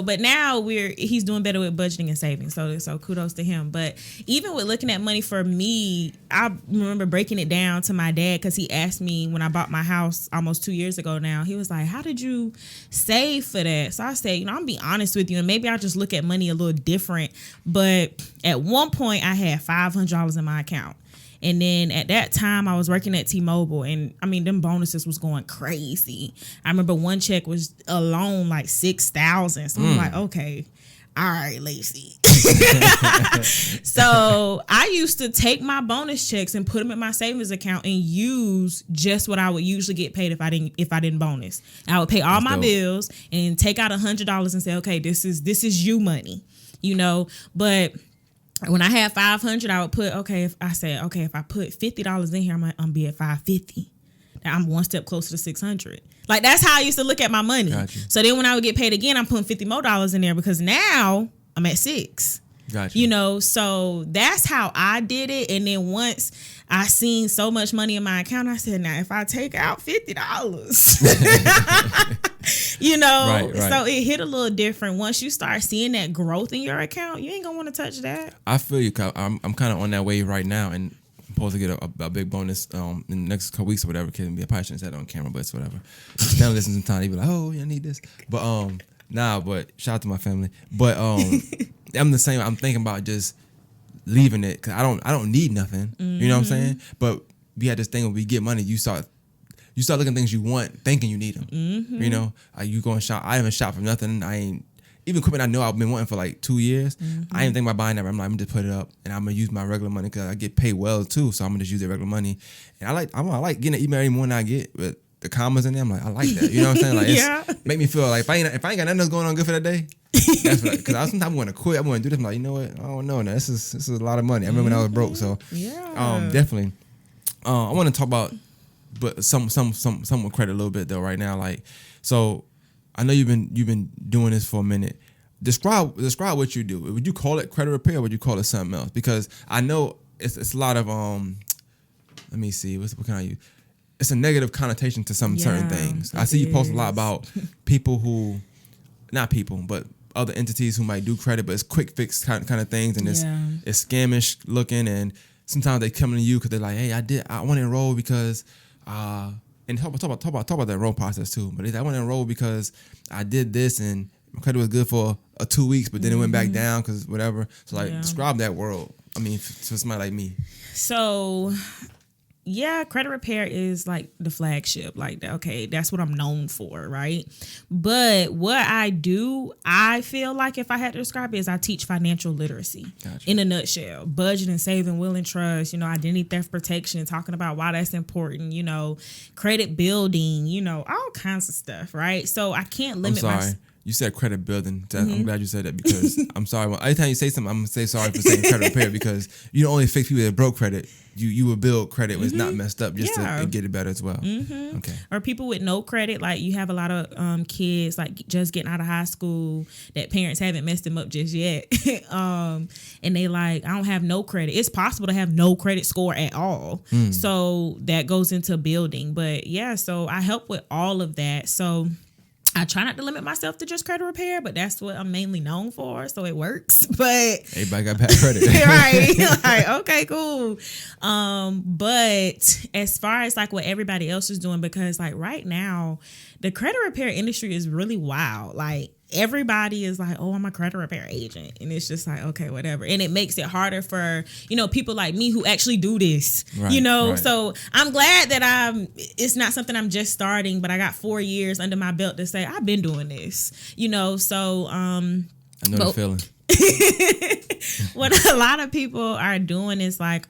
But now he's doing better with budgeting and saving. So kudos to him. But even with looking at money for me, I remember breaking it down to my dad because he asked me when I bought my house almost 2 years ago now. He was like, how did you save for that? So I said, I'm gonna be honest with you, and maybe I'll just look at money a little different. But at one point I had $500 in my account. And then at that time, I was working at T-Mobile, and I mean, them bonuses was going crazy. I remember one check was alone like $6,000. So I'm like, okay, all right, Lacey. So I used to take my bonus checks and put them in my savings account and use just what I would usually get paid if I didn't bonus. I would pay all my bills and take out $100 and say, okay, this is you money, but. When I had $500, I would put if I put $50 in here, I'm gonna be at $550. I'm one step closer to $600. Like that's how I used to look at my money. Gotcha. So then when I would get paid again, I'm putting $50 more in there because now I'm at $6. Gotcha. So that's how I did it. And then once I seen so much money in my account, I said, now if I take out $50, right. So it hit a little different. Once you start seeing that growth in your account, you ain't gonna want to touch that. I feel you. I'm kind of on that wave right now, and I'm supposed to get a big bonus in the next couple weeks or whatever. Can be a patient that on camera, but it's whatever. Family listens sometimes. They be like, oh, I need this, but but shout out to my family. But I'm the same. I'm thinking about just leaving it because I don't need nothing. You know what I'm saying? But we had this thing when we get money, you start looking at things you want, thinking you need them. You go and shop. I haven't shopped for nothing. I ain't even equipment I know I've been wanting for like 2 years. I ain't think about buying that. I'm like, I'm gonna just put it up and I'm gonna use my regular money because I get paid well too. So I'm gonna just use the regular money. And I like getting an email every morning I get with the commas in there. I'm like, I like that. You know what I'm saying? Like, it's make me feel like if I ain't got nothing else going on good for that day. That's because I sometimes want to quit. I want to do this. I'm like, you know what? I don't know. Now this is a lot of money. I remember when I was broke. So definitely. I want to talk about, but some with credit a little bit though right now. Like, so I know you've been doing this for a minute. Describe what you do. Would you call it credit repair or would you call it something else? Because I know it's a lot of let me see, what can I use? It's a negative connotation to some certain things. I see you post a lot about people who, not people, but other entities who might do credit, but it's quick fix kind of things, and it's scamish looking, and sometimes they come to you because they're like, hey, I want to enroll because and talk about the enroll process too. But I want to enroll because I did this and my credit was good for 2 weeks, but then it went back down because whatever. So describe that world. I mean, for somebody like me. So. Yeah, credit repair is like the flagship. Like, okay, that's what I'm known for, right? But what I do, I feel like if I had to describe it, is I teach financial literacy. Gotcha. In a nutshell. Budgeting, saving, will and trust, identity theft protection, talking about why that's important, credit building, all kinds of stuff, right? So I can't limit I'm sorry. You said credit building. I'm glad you said that because I'm sorry. Every time you say something, I'm gonna say sorry for saying credit repair because you don't only fix people that broke credit. You will build credit when it's not messed up just to get it better as well. Okay. Or people with no credit, like you have a lot of kids like just getting out of high school that parents haven't messed them up just yet, and they like I don't have no credit. It's possible to have no credit score at all. So that goes into building. But yeah, so I help with all of that. So I try not to limit myself to just credit repair, but that's what I'm mainly known for, so it works. But everybody got bad credit, right? Like, okay, cool. But as far as like what everybody else is doing, because like right now, the credit repair industry is really wild. Like everybody is like, oh, I'm a credit repair agent. And it's just like, okay, whatever. And it makes it harder for, people like me who actually do this, right. So I'm glad that it's not something I'm just starting, but I got 4 years under my belt to say I've been doing this, so. I know the feeling. What a lot of people are doing is like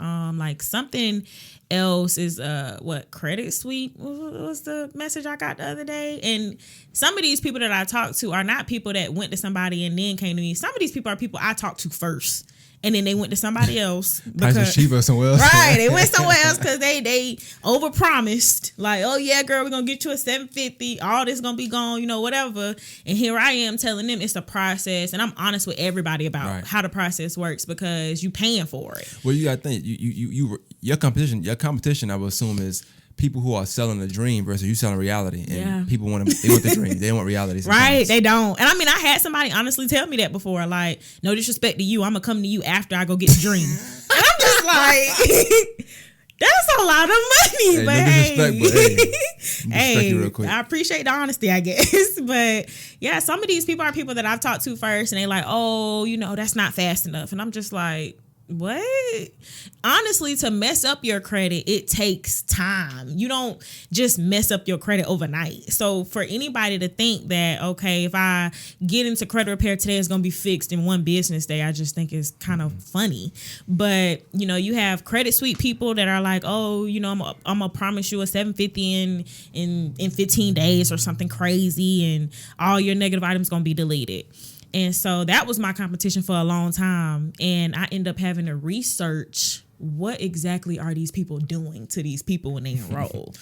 something else is credit sweep was the message I got the other day. And some of these people that I talk to are not people that went to somebody and then came to me. Some of these people are people I talked to first and then they went to somebody else because cheaper somewhere else. Right, they went somewhere else because they overpromised, like, oh yeah, girl, we're gonna get you a $750, all this gonna be gone, whatever. And here I am telling them it's a process, and I'm honest with everybody about how the process works because you paying for it. Well, you gotta think your competition I would assume is people who are selling a dream versus you selling reality, and people want the dream, they want reality sometimes. Right, they don't. And I mean, I had somebody honestly tell me that before, like, no disrespect to you, I'm gonna come to you after I go get the dream. And I'm just like, that's a lot of money, hey, but no disrespect, but hey, you real quick. I appreciate the honesty, I guess. But yeah, some of these people are people that I've talked to first, and they like, oh, that's not fast enough, and I'm just like, what? Honestly, to mess up your credit, it takes time. You don't just mess up your credit overnight. So for anybody to think that, okay, if I get into credit repair today, it's going to be fixed in one business day, I just think it's kind of funny. But, you have credit sweep people that are like, oh, I'm going to promise you a $750 in 15 days or something crazy, and all your negative items going to be deleted. And so that was my competition for a long time. And I end up having to research what exactly are these people doing to these people when they enroll.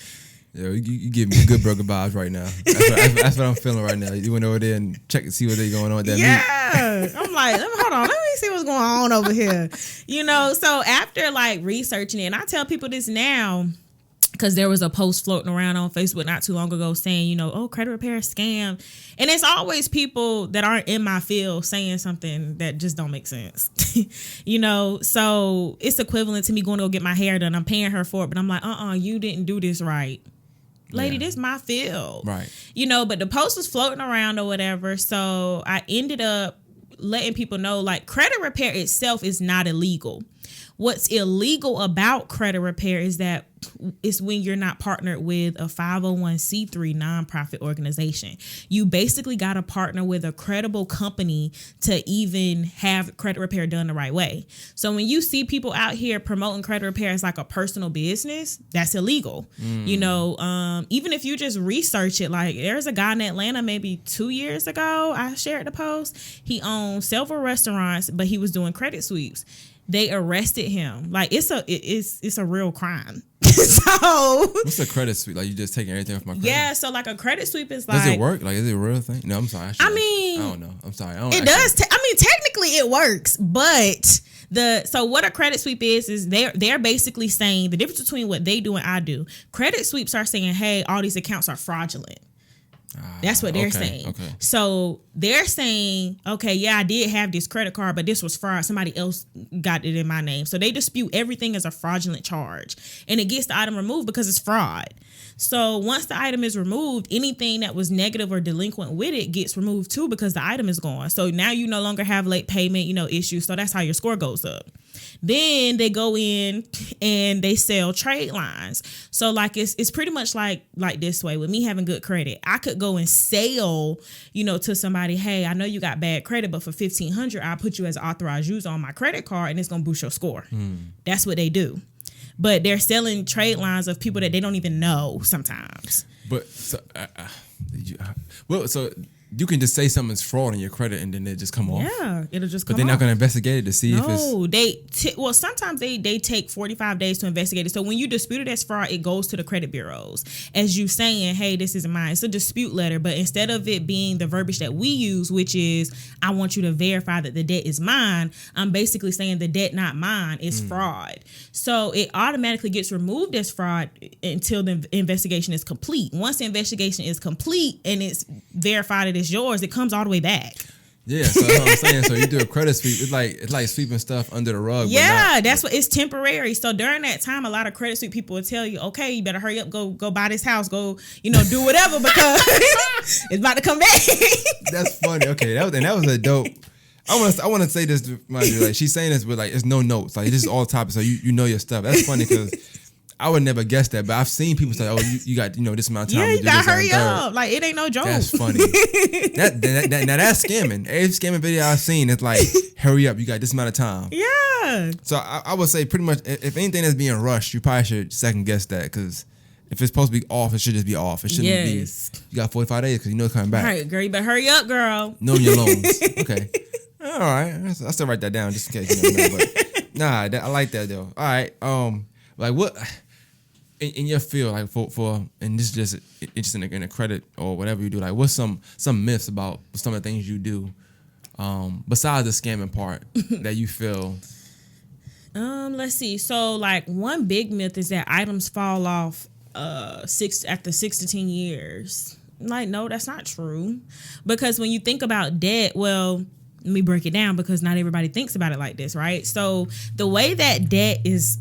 Yeah, you give me good burger vibes right now. That's what I'm feeling right now. You went over there and check and see what they going on with that meat. I'm like, hold on, let me see what's going on over here. So after like researching it, and I tell people this now, because there was a post floating around on Facebook not too long ago saying, oh, credit repair scam. And it's always people that aren't in my field saying something that just don't make sense. So it's equivalent to me going to go get my hair done. I'm paying her for it, but I'm like, you didn't do this right. Lady, this is my field. Right. But the post was floating around or whatever. So I ended up letting people know, like, credit repair itself is not illegal. What's illegal about credit repair is that it's when you're not partnered with a 501c3 nonprofit organization. You basically got to partner with a credible company to even have credit repair done the right way. So when you see people out here promoting credit repair as like a personal business, that's illegal. Even if you just research it, like there's a guy in Atlanta maybe 2 years ago, I shared the post. He owned several restaurants, but he was doing credit sweeps. They arrested him. Like it's a real crime. So what's a credit sweep? Like you just taking everything off my credit? Yeah, so like a credit sweep is like, does it work? Like is it a real thing? No, I'm sorry. I don't know. I'm sorry. It does. Technically it works, but so what a credit sweep is they're basically saying the difference between what they do and I do. Credit sweeps are saying, hey, all these accounts are fraudulent. That's what they're saying. Okay. So they're saying, okay, yeah, I did have this credit card, but this was fraud. Somebody else got it in my name. So they dispute everything as a fraudulent charge. And it gets the item removed because it's fraud. So once the item is removed, anything that was negative or delinquent with it gets removed too because the item is gone. So now you no longer have late payment, issues. So that's how your score goes up. Then they go in and they sell trade lines. So like it's pretty much like this way with me having good credit. I could go and sell, to somebody, hey, I know you got bad credit, but for $1,500, I'll put you as an authorized user on my credit card and it's going to boost your score. That's what they do. But they're selling trade lines of people that they don't even know sometimes. But so you can just say something's fraud in your credit and then it just come off. Yeah, it'll just come off. But they're not going to investigate it to see if it's... No, sometimes they take 45 days to investigate it. So when you dispute it as fraud, it goes to the credit bureaus. As you saying, hey, this isn't mine. It's a dispute letter. But instead of it being the verbiage that we use, which is, I want you to verify that the debt is mine, I'm basically saying the debt not mine is fraud. So it automatically gets removed as fraud until the investigation is complete. Once the investigation is complete and it's verified it is yours, it comes all the way back. Yeah, so that's what I'm saying. So you do a credit sweep. It's like sweeping stuff under the rug. Yeah, that's what it's temporary. So during that time, a lot of credit sweep people will tell you, okay, you better hurry up, go buy this house, go, do whatever because it's about to come back. That's funny. Okay, that was a dope. I want to say this to my dude, like she's saying this with like it's no notes, like this is all topics, so you know your stuff. That's funny because I would never guess that, but I've seen people say, "Oh, you got this amount of time." Yeah, to you do gotta this hurry up. Like it ain't no joke. That's funny. Now that's scamming. Every scamming video I've seen, it's like, "Hurry up, you got this amount of time." Yeah. So I would say pretty much, if anything that's being rushed, you probably should second guess that because if it's supposed to be off, it should just be off. It shouldn't be. You got 45 days because it's coming back. All right, girl, you better hurry up, girl. Knowing your loans. Okay. All right. I still write that down just in case you never know. But nah, I like that though. All right. Like what? In your field, like for and this is just in a credit or whatever you do, like what's some myths about some of the things you do, besides the scamming part that you feel? Let's see. So like one big myth is that items fall off after 6 to 10 years. Like no, that's not true. Because when you think about debt, well, let me break it down because not everybody thinks about it like this, right? So the way that debt is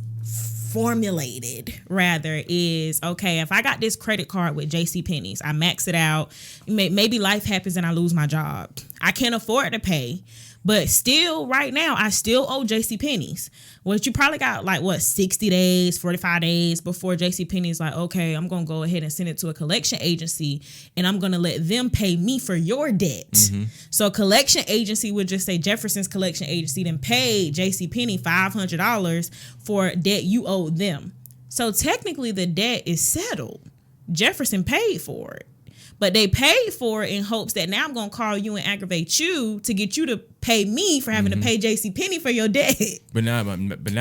formulated rather is, okay, if I got this credit card with JCPenney's, I max it out, maybe life happens and I lose my job, I can't afford to pay, but still right now I still owe JCPenney's. Well, you probably got 60 days, 45 days before JCPenney's like, okay, I'm gonna go ahead and send it to a collection agency and I'm gonna let them pay me for your debt. So a collection agency would just say Jefferson's collection agency then paid JCPenney $500 for debt you owed them. So technically the debt is settled. Jefferson paid for it. But they paid for it in hopes that now I'm going to call you and aggravate you to get you to pay me for having to pay JCPenney for your debt. But now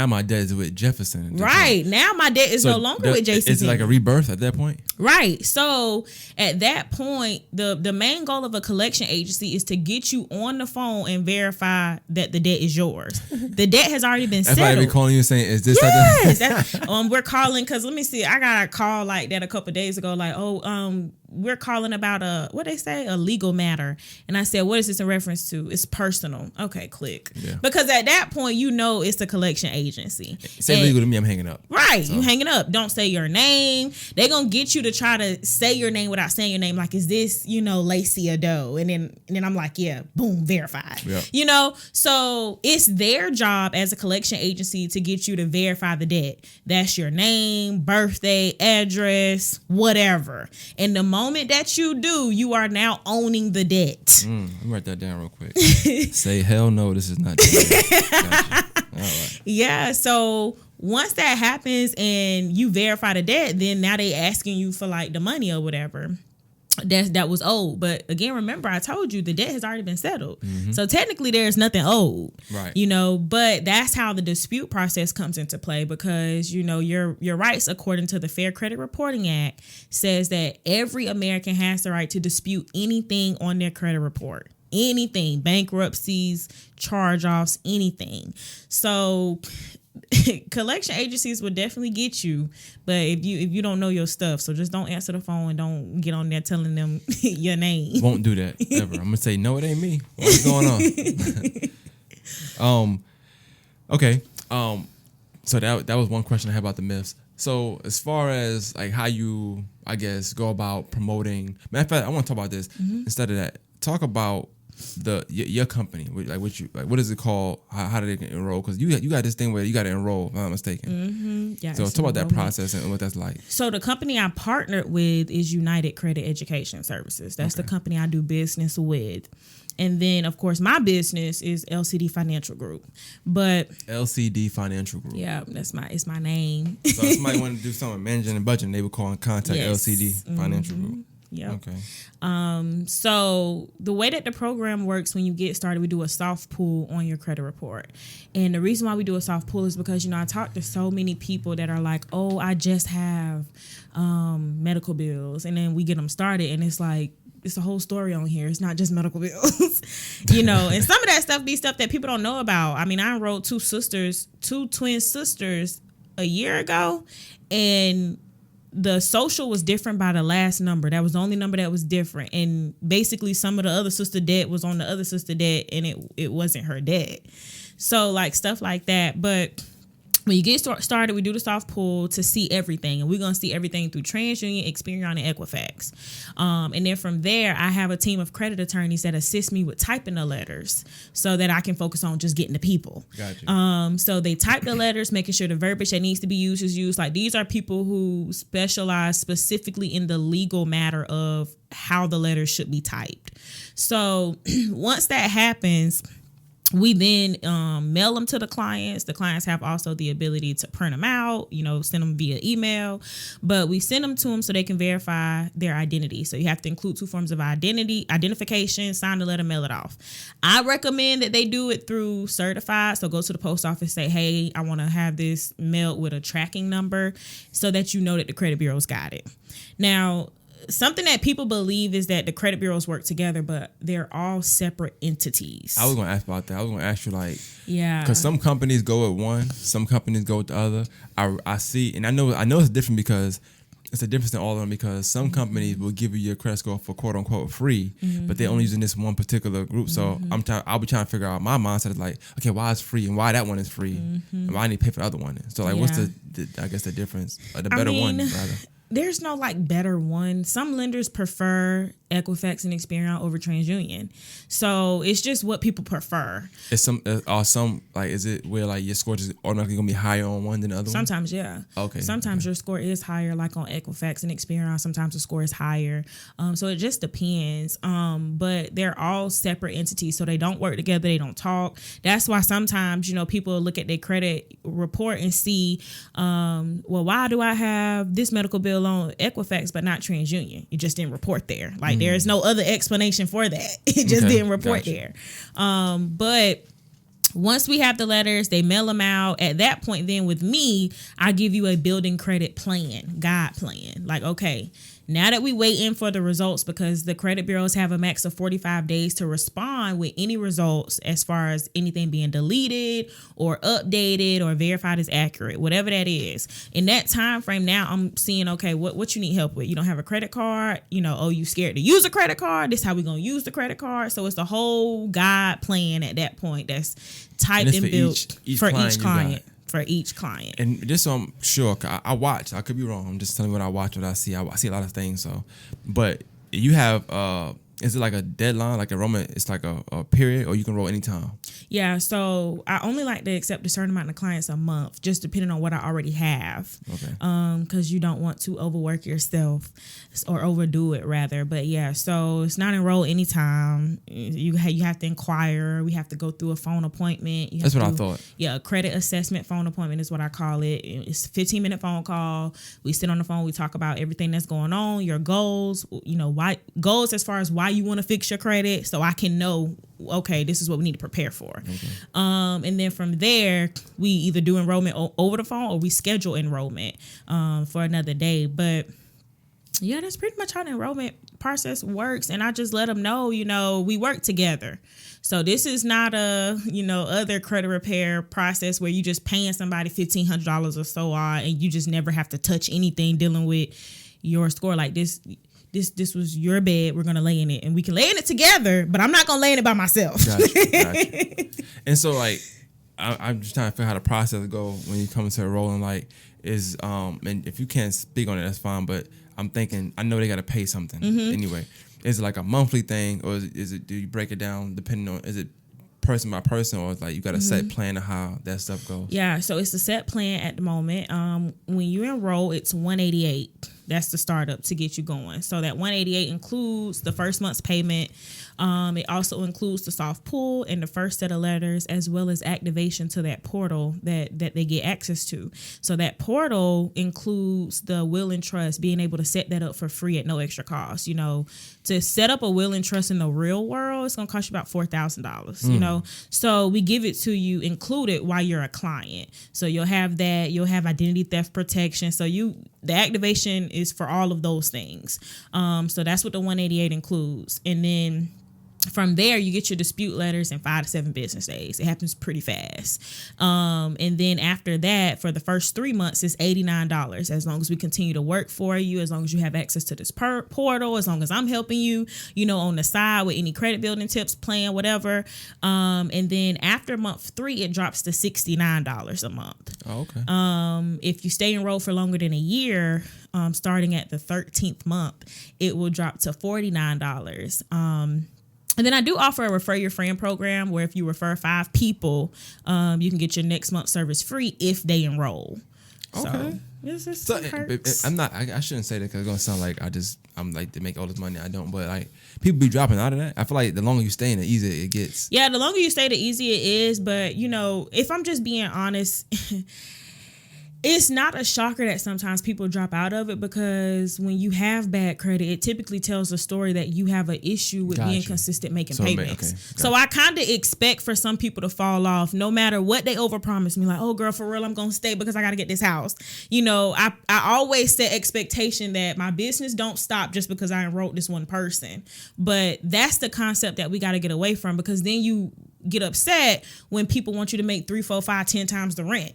my debt is with Jefferson. Right. Now my debt is no longer with JCPenney. It's like a rebirth at that point? Right. So at that point, the main goal of a collection agency is to get you on the phone and verify that the debt is yours. The debt has already been settled. That's why they be calling you and saying, is this yes, we're calling because let me see. I got a call like that a couple of days ago. Like, we're calling about a legal matter. And I said, what is this in reference to? It's personal. Okay, click. Yeah. Because at that point, it's a collection agency. Say legal to me, I'm hanging up. Right. So. You hanging up. Don't say your name. They're going to get you to try to say your name without saying your name. Like, is this, Lacecia Doe? And then I'm like, yeah, boom, verified. Yeah. So it's their job as a collection agency to get you to verify the debt. That's your name, birthday, address, whatever. And the moment that you do, you are now owning the debt. Let me write that down real quick. Say, hell no, this is not gotcha. All right. Yeah, so once that happens and you verify the debt, then now they asking you for the money or whatever that was owed. But again, remember I told you the debt has already been settled. So technically there's nothing owed. Right. But that's how the dispute process comes into play because, your rights according to the Fair Credit Reporting Act says that every American has the right to dispute anything on their credit report. Anything, bankruptcies, charge-offs, anything. So collection agencies will definitely get you, but if you don't know your stuff, so just don't answer the phone and don't get on there telling them your name. Won't do that ever. I'm gonna say no, it ain't me. What's going on? Okay. So that was one question I had about the myths. So as far as how you, I guess, go about promoting. Matter of fact, I want to talk about this instead of that. Talk about your company, what is it called? How did it enroll? Because you got this thing where you got to enroll, if I'm not mistaken. Yeah. So talk about that process and what that's like. So the company I partnered with is United Credit Education Services. That's the company I do business with. And then, of course, my business is LCD Financial Group. But LCD Financial Group. Yeah, it's my name. So if somebody wanted to do something managing and budgeting, they would call and contact LCD Financial Group. Yep. Okay. So the way that the program works when you get started, we do a soft pull on your credit report. And the reason why we do a soft pull is because, I talk to so many people that are like, oh, I just have medical bills. And then we get them started and it's like, it's a whole story on here. It's not just medical bills, and some of that stuff be stuff that people don't know about. I mean, I enrolled two twin sisters a year ago, and the social was different by the last number. That was the only number that was different. And basically some of the other sister debt was on the other sister debt, and it wasn't her debt. So like stuff like that. But when you get started, we do the soft pull to see everything. And we're going to see everything through TransUnion, Experian, and Equifax. And then from there, I have a team of credit attorneys that assist me with typing the letters so that I can focus on just getting the people. Gotcha. So they type the letters, making sure the verbiage that needs to be used is used. Like these are people who specialize specifically in the legal matter of how the letters should be typed. So once that happens, we then mail them to the clients. The clients have also the ability to print them out, send them via email. But we send them to them so they can verify their identity. So you have to include 2 forms of identification, sign the letter, mail it off. I recommend that they do it through certified. So go to the post office, say, hey, I want to have this mailed with a tracking number so that you know that the credit bureau's got it. Now, something that people believe is that the credit bureaus work together, but they're all separate entities. I was going to ask about that. I was going to ask you yeah, because some companies go with one, some companies go with the other. I see, and I know it's different because it's a difference in all of them because some companies will give you your credit score for quote unquote free, but they're only using this one particular group. So I'll be trying to figure out my mindset is like, okay, why it's free and why that one is free and why I need to pay for the other one. So what's the difference? Or the better one rather? There's no better one. Some lenders prefer Equifax and Experian over TransUnion. So it's just what people prefer. Is is it where your score is automatically gonna be higher on one than the other one? Sometimes, yeah. Okay. Sometimes your score is higher, like on Equifax and Experian. Sometimes the score is higher. So it just depends. But they're all separate entities, so they don't work together. They don't talk. That's why sometimes people look at their credit report and see, why do I have this medical bill on Equifax but not TransUnion? You just didn't report there. There's no other explanation for that. It just didn't report there. But once we have the letters, they mail them out. At that point, then with me, I give you a building credit guide plan. Okay, now that we waiting for the results, because the credit bureaus have a max of 45 days to respond with any results as far as anything being deleted or updated or verified as accurate, whatever that is. In that time frame now, I'm seeing, okay, what you need help with. You don't have a credit card, you scared to use a credit card. This is how we going to use the credit card. So it's a whole guide plan at that point that's typed and built for each client. For each client. And just so I'm sure, I watch. I could be wrong. I'm just telling you what I watch, what I see. I see a lot of things. So, but you have, is it like a deadline, like enrollment? It's like a period, or you can enroll anytime? Yeah. So I only like to accept a certain amount of clients a month, just depending on what I already have. Okay. Because you don't want to overwork yourself or overdo it, rather. But yeah, so it's not enroll anytime. You have to inquire. We have to go through a phone appointment. That's what I thought. Yeah, a credit assessment phone appointment is what I call it. It's a 15-minute phone call. We sit on the phone. We talk about everything that's going on, your goals. Why goals as far as why you want to fix your credit, so I can know, okay, this is what we need to prepare for. Okay. And then from there, we either do enrollment over the phone or we schedule enrollment for another day. But yeah, that's pretty much how the enrollment process works. And I just let them know, we work together. So this is not a, other credit repair process where you just paying somebody $1,500 or so on and you just never have to touch anything dealing with your score. Like this was your bed. We're going to lay in it, and we can lay in it together, but I'm not going to lay in it by myself. Gotcha. And so I'm just trying to figure out how the process go when you come into enrolling, and if you can't speak on it, that's fine. But I'm thinking, I know they got to pay something anyway. Is it like a monthly thing, or is it, do you break it down depending on, is it person by person, or it's you got a set plan of how that stuff goes? Yeah, so it's a set plan at the moment. When you enroll, it's $188. That's the startup to get you going. So that $188 includes the first month's payment. It also includes the soft pull and the first set of letters, as well as activation to that portal that they get access to. So that portal includes the will and trust, being able to set that up for free at no extra cost. You know, to set up a will and trust in the real world, it's going to cost you about $4,000, you know. So we give it to you included while you're a client. So you'll have that, you'll have identity theft protection. So the activation is for all of those things. So that's what the $188 includes. And then from there, you get your dispute letters in 5 to 7 business days. It happens pretty fast. And then after that, for the first 3 months, it's $89. As long as we continue to work for you, as long as you have access to this portal, as long as I'm helping you, you know, on the side with any credit building tips, plan, whatever. And then after month 3, it drops to $69 a month. Oh, okay. If you stay enrolled for longer than a year, starting at the 13th month, it will drop to $49. And then I do offer a refer your friend program where if you refer 5 people, you can get your next month's service free if they enroll. Okay. So I shouldn't say that because it's gonna sound like I'm like to make all this money. I don't, but like people be dropping out of that. I feel like the longer you stay in, the easier it gets. Yeah, the longer you stay, the easier it is. But you know, if I'm just being honest. It's not a shocker that sometimes people drop out of it because when you have bad credit, it typically tells a story that you have an issue with being consistent making payments. So I kind of expect for some people to fall off no matter what they overpromise me. Like, oh, girl, for real, I'm going to stay because I got to get this house. You know, I always set expectation that my business don't stop just because I enrolled this one person. But that's the concept that we got to get away from because then you get upset when people want you to make 3, 4, 5, 10 times the rent.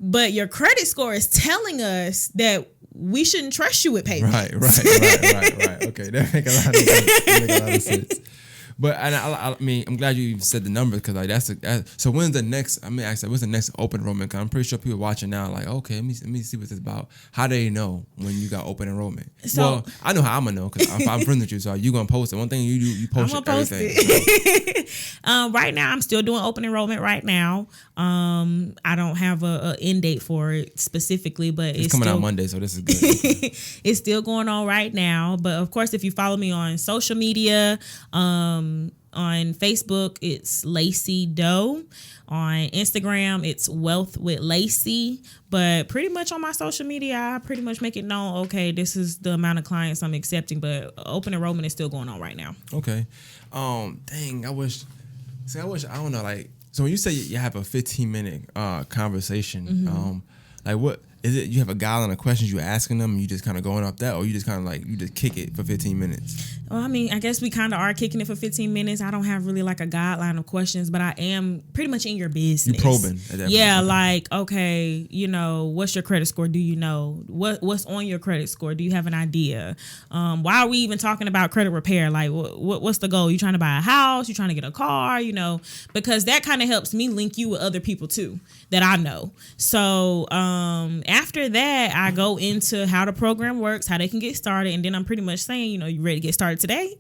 But your credit score is telling us that we shouldn't trust you with payments. Right. Okay, that make a lot of sense. But I mean, I'm glad you even said the number because like so when's the next? I mean, actually, when's the next open enrollment? Cause I'm pretty sure people watching now like, okay, let me see what this is about. How do they know when you got open enrollment? So, well, I know how I'm gonna know because I'm friends with you. So you gonna post it? One thing you do, you post everything. Right now, I'm still doing open enrollment right now. I don't have a end date for it specifically, but it's coming out Monday, so this is good. It's still going on right now. But of course, if you follow me on social media, on Facebook, it's Lacey Doe. On Instagram, it's Wealth with Lacey. But pretty much on my social media, I pretty much make it known, okay, this is the amount of clients I'm accepting. But open enrollment is still going on right now. Okay. Dang, I don't know, like, so when you say you have a 15-minute conversation, like what is it? You have a guideline of questions you're asking them, and you just kind of going off that, or you just kind of like you just kick it for 15 minutes? Well, I mean, I guess we kind of are kicking it for 15 minutes. I don't have really like a guideline of questions, but I am pretty much in your business. You probing at that point. Like, okay, you know, what's your credit score? Do you know what's on your credit score? Do you have an idea? Why are we even talking about credit repair? Like, what's the goal? You trying to buy a house? You trying to get a car? You know, because that kind of helps me link you with other people too that I know. So after that, I go into how the program works, how they can get started, and then I'm pretty much saying, you know, you ready to get started today?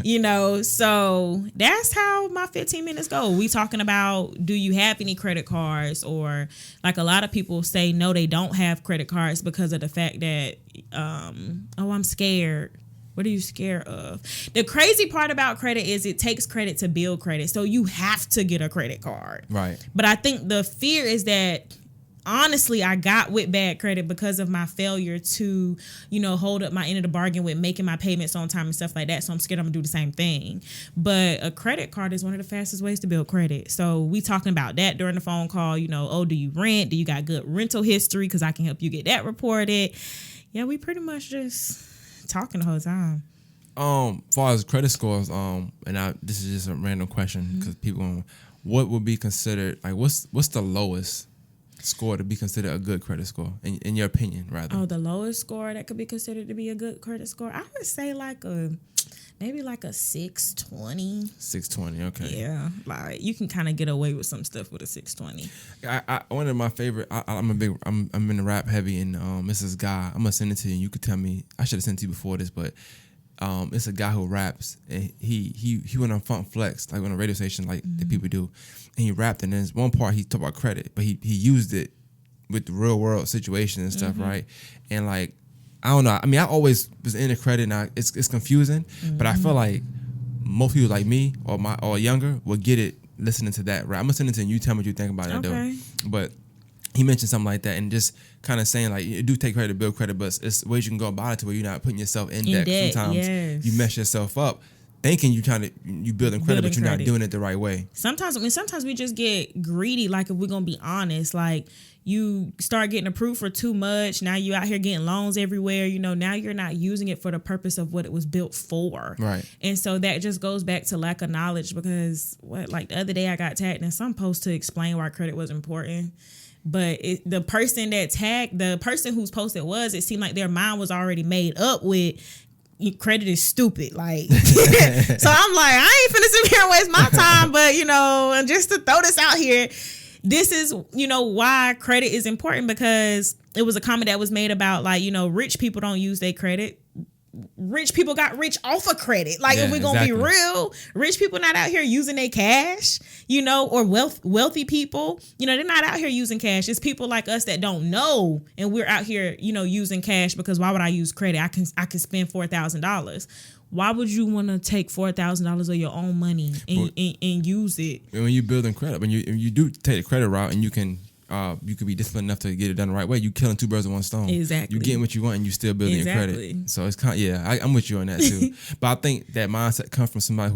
You know, so that's how my 15 minutes go. We talking about, do you have any credit cards? Or like a lot of people say, no, they don't have credit cards because of the fact that, I'm scared. What are you scared of? The crazy part about credit is it takes credit to build credit. So you have to get a credit card. Right. But I think the fear is that, honestly, I got with bad credit because of my failure to, you know, hold up my end of the bargain with making my payments on time and stuff like that. So I'm scared I'm gonna do the same thing. But a credit card is one of the fastest ways to build credit. So we talking about that during the phone call. You know, oh, do you rent? Do you got good rental history? Because I can help you get that reported. Yeah, we pretty much just talking the whole time. As far as credit scores, this is just a random question because people, what would be considered like what's the lowest score to be considered a good credit score in your opinion, rather? Oh, the lowest score that could be considered to be a good credit score, I would say maybe like a 620. 620, okay. Yeah, like you can kind of get away with some stuff with a 620. I one of my favorite. I'm in the rap heavy, and Mrs. Guy. I'm gonna send it to you. And you could tell me. I should have sent it to you before this, but it's a guy who raps, and he went on Funk Flex, like on a radio station, like that people do, and he rapped. And there's one part he talked about credit, but he used it with the real world situation and stuff, right? And like I don't know. I mean, I always was into credit, and it's confusing, but I feel like most people like me or younger will get it listening to that. Right? I'm listening to you. Tell me what you think about it, though. But he mentioned something like that, and just kind of saying like, you do take credit, build credit, but it's ways you can go about it to where you're not putting yourself in debt. Sometimes you mess yourself up thinking you building credit, but you're not doing it the right way. Sometimes we just get greedy. Like, if we're gonna be honest, like, you start getting approved for too much. Now you out here getting loans everywhere. You know, now you're not using it for the purpose of what it was built for. Right. And so that just goes back to lack of knowledge, because like the other day I got tagged in some post to explain why credit was important. But the person whose post it seemed like their mind was already made up with credit is stupid. Like, so I'm like, I ain't finna sit here and waste my time. But, you know, and just to throw this out here, this is, you know, why credit is important, because it was a comment that was made about, like, you know, rich people don't use their credit. Rich people got rich off of credit. Like, if we're gonna be real, rich people not out here using their cash, you know, or wealthy people, you know, they're not out here using cash. It's people like us that don't know, and we're out here, you know, using cash, because why would I use credit? I can spend $4,000. Why would you want to take $4,000 of your own money and use it? When you're building credit, when you do take the credit route, and you can be disciplined enough to get it done the right way, you killing two birds with one stone. Exactly. You getting what you want, and you still building your credit. So it's kind of, I'm with you on that too. But I think that mindset comes from somebody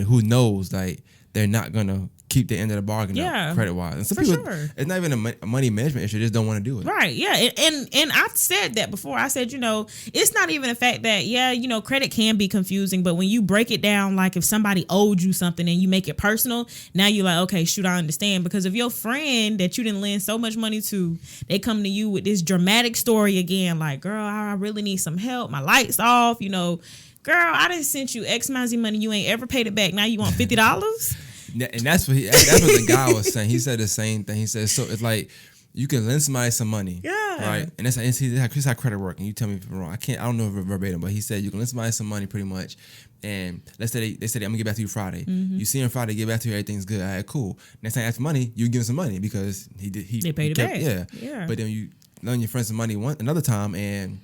who knows like they're not gonna keep the end of the bargain up credit wise. And some people, it's not even a money management issue; they just don't want to do it. Right? Yeah, and I've said that before. I said, you know, it's not even the fact that you know, credit can be confusing, but when you break it down, like if somebody owed you something and you make it personal, now you're like, okay, shoot, I understand. Because if your friend that you didn't lend so much money to, they come to you with this dramatic story again, like, girl, I really need some help. My light's off. You know, girl, I done sent you X amount of money. You ain't ever paid it back. Now you want $50. And that's what the guy was saying. He said the same thing. He said, so it's like you can lend somebody some money, right? And that's how credit works. And you tell me if I'm wrong. I don't know if it's verbatim, but he said you can lend somebody some money pretty much. And let's say they said, I'm gonna get back to you Friday. You see him Friday, get back to you, everything's good. All right, cool. Next time you ask for money, you give him some money because they paid it back. Yeah. But then you loan your friend some money another time, and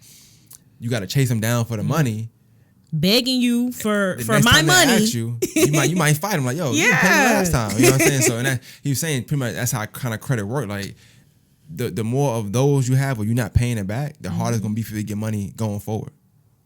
you got to chase them down for the money. Begging you for my money. You might fight him like, yo, you didn't pay me last time. You know what I'm saying? So, and he was saying pretty much that's how kind of credit work. Like the more of those you have where you're not paying it back, the harder it's gonna be for you to get money going forward.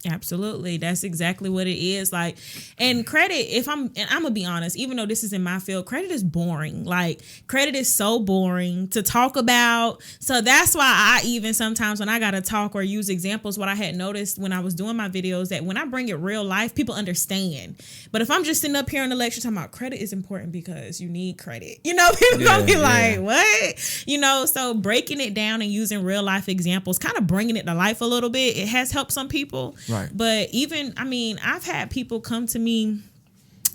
Absolutely. That's exactly what it is. Like, and credit, I'm gonna be honest, even though this is in my field, credit is boring. Like, credit is so boring to talk about. So that's why I even sometimes when I gotta talk or use examples, what I had noticed when I was doing my videos, that when I bring it real life, people understand. But if I'm just sitting up here in the lecture talking about credit is important because you need credit, you know, people gonna be like, what? You know, so breaking it down and using real life examples, kind of bringing it to life a little bit, it has helped some people. Right. But even, I mean, I've had people come to me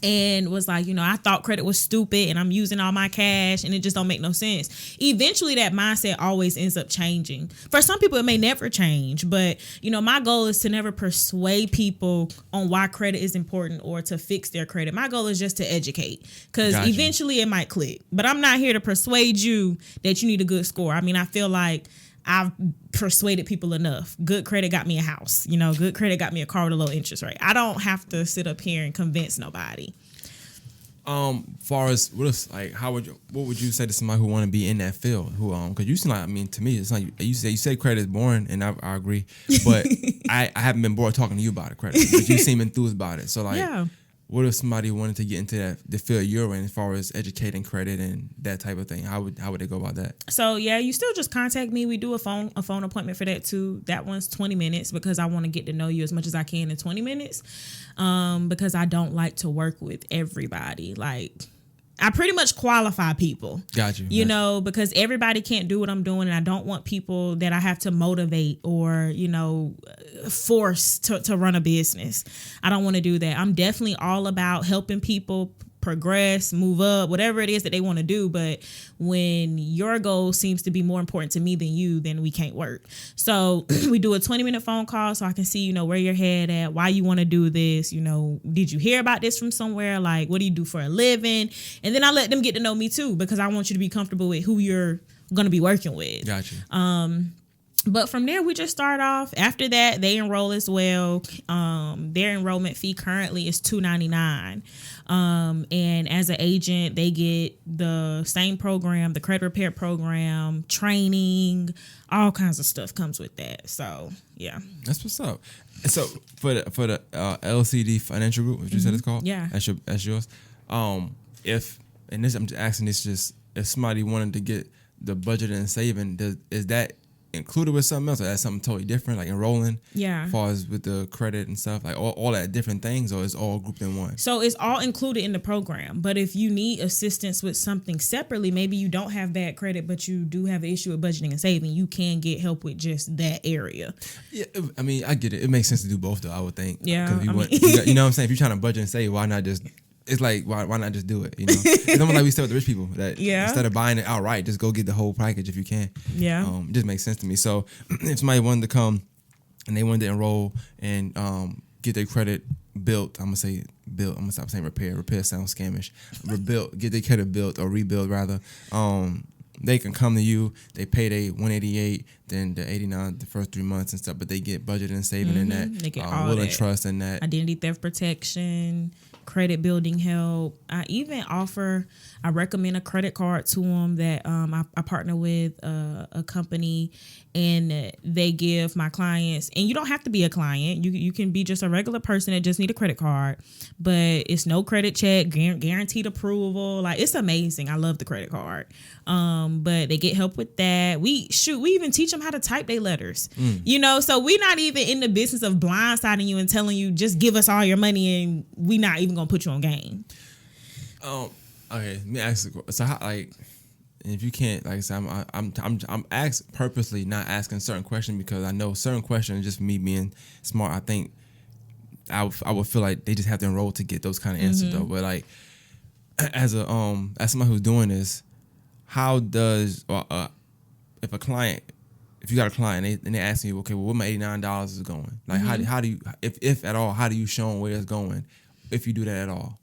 and was like, you know, I thought credit was stupid and I'm using all my cash and it just don't make no sense. Eventually that mindset always ends up changing. For some people it may never change, but you know, my goal is to never persuade people on why credit is important or to fix their credit. My goal is just to educate, because eventually it might click. But I'm not here to persuade you that you need a good score. I mean, I feel like I've persuaded people enough. Good credit got me a house. You know, good credit got me a car with a low interest rate. I don't have to sit up here and convince nobody. Far as what would you say to somebody who want to be in that field? Who because you seem like, I mean, to me it's like you say credit is boring, and I agree, but I haven't been bored talking to you about it, credit, but you seem enthused about it. So like, what if somebody wanted to get into the field you're in as far as educating credit and that type of thing? How would they go about that? So you still just contact me. We do a phone appointment for that too. That one's 20 minutes because I want to get to know you as much as I can in 20 minutes. Because I don't like to work with everybody. Like, I pretty much qualify people. Got you. You know, because everybody can't do what I'm doing, and I don't want people that I have to motivate or, you know, force to run a business. I don't want to do that. I'm definitely all about helping people progress, move up, whatever it is that they want to do. But when your goal seems to be more important to me than you, then we can't work. So we do a 20-minute phone call so I can see, you know, where your head at, why you want to do this. You know, did you hear about this from somewhere? Like, what do you do for a living? And then I let them get to know me too, because I want you to be comfortable with who you're going to be working with. Gotcha. But from there, we just start off. After that, they enroll as well. Their enrollment fee currently is $299. And as an agent, they get the same program, the credit repair program, training, all kinds of stuff comes with that. So yeah, that's what's up. So for the LCD Financial Group, what you said it's called, yeah, that's yours. If and this I'm just asking this, just if somebody wanted to get the budget and saving, is that included with something else, or that's something totally different, like enrolling? Yeah. As far as with the credit and stuff, like all that different things, or is all grouped in one? So it's all included in the program. But if you need assistance with something separately, maybe you don't have bad credit, but you do have an issue with budgeting and saving, you can get help with just that area. Yeah, I mean, I get it. It makes sense to do both, though, I would think. Yeah. Because you know what I'm saying? If you're trying to budget and save, why not just... It's like, why not just do it? You know, it's almost like we said with the rich people that instead of buying it outright, just go get the whole package if you can. Yeah, it just makes sense to me. So if somebody wanted to come and they wanted to enroll and get their credit built, I'm gonna say built. I'm gonna stop saying repair. Repair sounds scamish. Rebuilt, get their credit built or rebuild rather. They can come to you. They pay their $188, then the $89 the first 3 months and stuff. But they get budget and saving in that. They get all will that. And trust in that. Identity theft protection, credit building help. I recommend a credit card to them that I partner with a company, and they give my clients, and you don't have to be a client. You can be just a regular person that just need a credit card, but it's no credit check, guaranteed approval. Like, it's amazing. I love the credit card. But they get help with that. We even teach them how to type their letters. You know, so we're not even in the business of blindsiding you and telling you just give us all your money and we not even gonna put you on game. Okay, let me ask you. So how, like, if you can't, like I said, I'm purposely not asking certain questions because I know certain questions, just me being smart, I think I would feel like they just have to enroll to get those kind of answers though. But like, as somebody who's doing this, how does if you got a client and they ask you, okay, well, what my $89 is going? Like, how do you, if at all, how do you show them where it's going? If you do that at all.